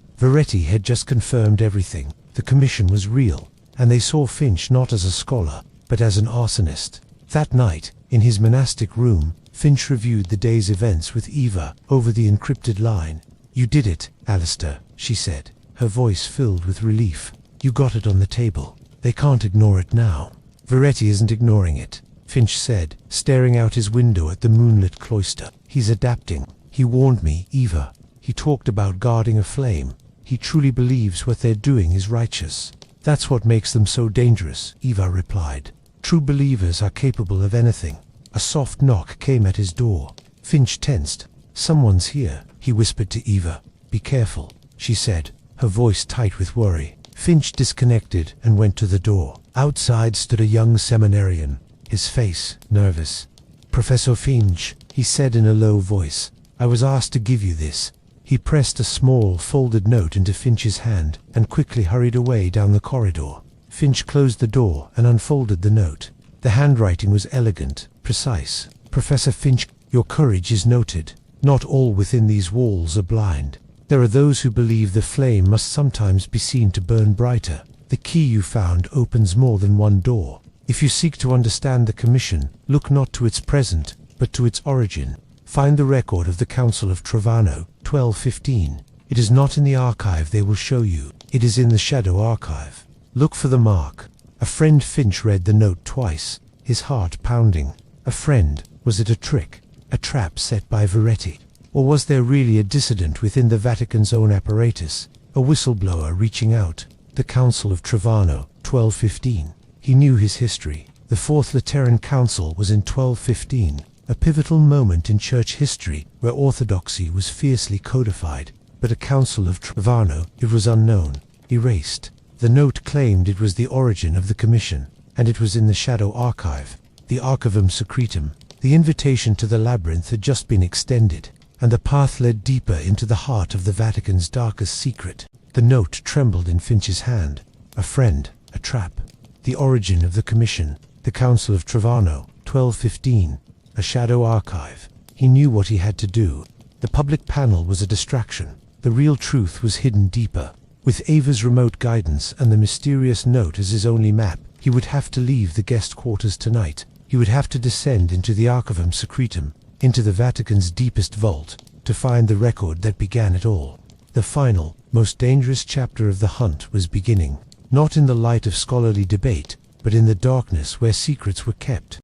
Veretti had just confirmed everything. The commission was real, and they saw Finch not as a scholar, but as an arsonist. That night, in his monastic room, Finch reviewed the day's events with Eva over the encrypted line. "You did it, Alistair," she said, her voice filled with relief. "You got it on the table. They can't ignore it now." "Veretti isn't ignoring it," Finch said, staring out his window at the moonlit cloister. "He's adapting. He warned me, Eva. He talked about guarding a flame. He truly believes what they're doing is righteous." "That's what makes them so dangerous," Eva replied. "True believers are capable of anything." A soft knock came at his door. Finch tensed. "Someone's here," he whispered to Eva. "Be careful," she said, her voice tight with worry. Finch disconnected and went to the door. Outside stood a young seminarian, his face nervous. "Professor Finch," he said in a low voice, "I was asked to give you this." He pressed a small, folded note into Finch's hand and quickly hurried away down the corridor. Finch closed the door and unfolded the note. The handwriting was elegant, precise. "Professor Finch, your courage is noted. Not all within these walls are blind. There are those who believe the flame must sometimes be seen to burn brighter. The key you found opens more than one door. If you seek to understand the Commission, look not to its present, but to its origin. Find the record of the Council of Trevano, 1215. It is not in the archive they will show you. It is in the shadow archive. Look for the mark." A friend. Finch read the note twice, his heart pounding. A friend. Was it a trick? A trap set by Veretti? Or was there really a dissident within the Vatican's own apparatus? A whistleblower reaching out? The Council of Trevano, 1215. He knew his history. The Fourth Lateran Council was in 1215, a pivotal moment in church history where orthodoxy was fiercely codified. But a Council of Trevano, it was unknown, erased. The note claimed it was the origin of the Commission, and it was in the shadow archive, the Archivum Secretum. The invitation to the labyrinth had just been extended, and the path led deeper into the heart of the Vatican's darkest secret. The note trembled in Finch's hand. A friend, a trap. The origin of the Commission, the Council of Trevano, 1215, a shadow archive. He knew what he had to do. The public panel was a distraction. The real truth was hidden deeper. With Ava's remote guidance and the mysterious note as his only map, he would have to leave the guest quarters tonight. He would have to descend into the Archivum Secretum, into the Vatican's deepest vault, to find the record that began it all. The final, most dangerous chapter of the hunt was beginning, not in the light of scholarly debate, but in the darkness where secrets were kept.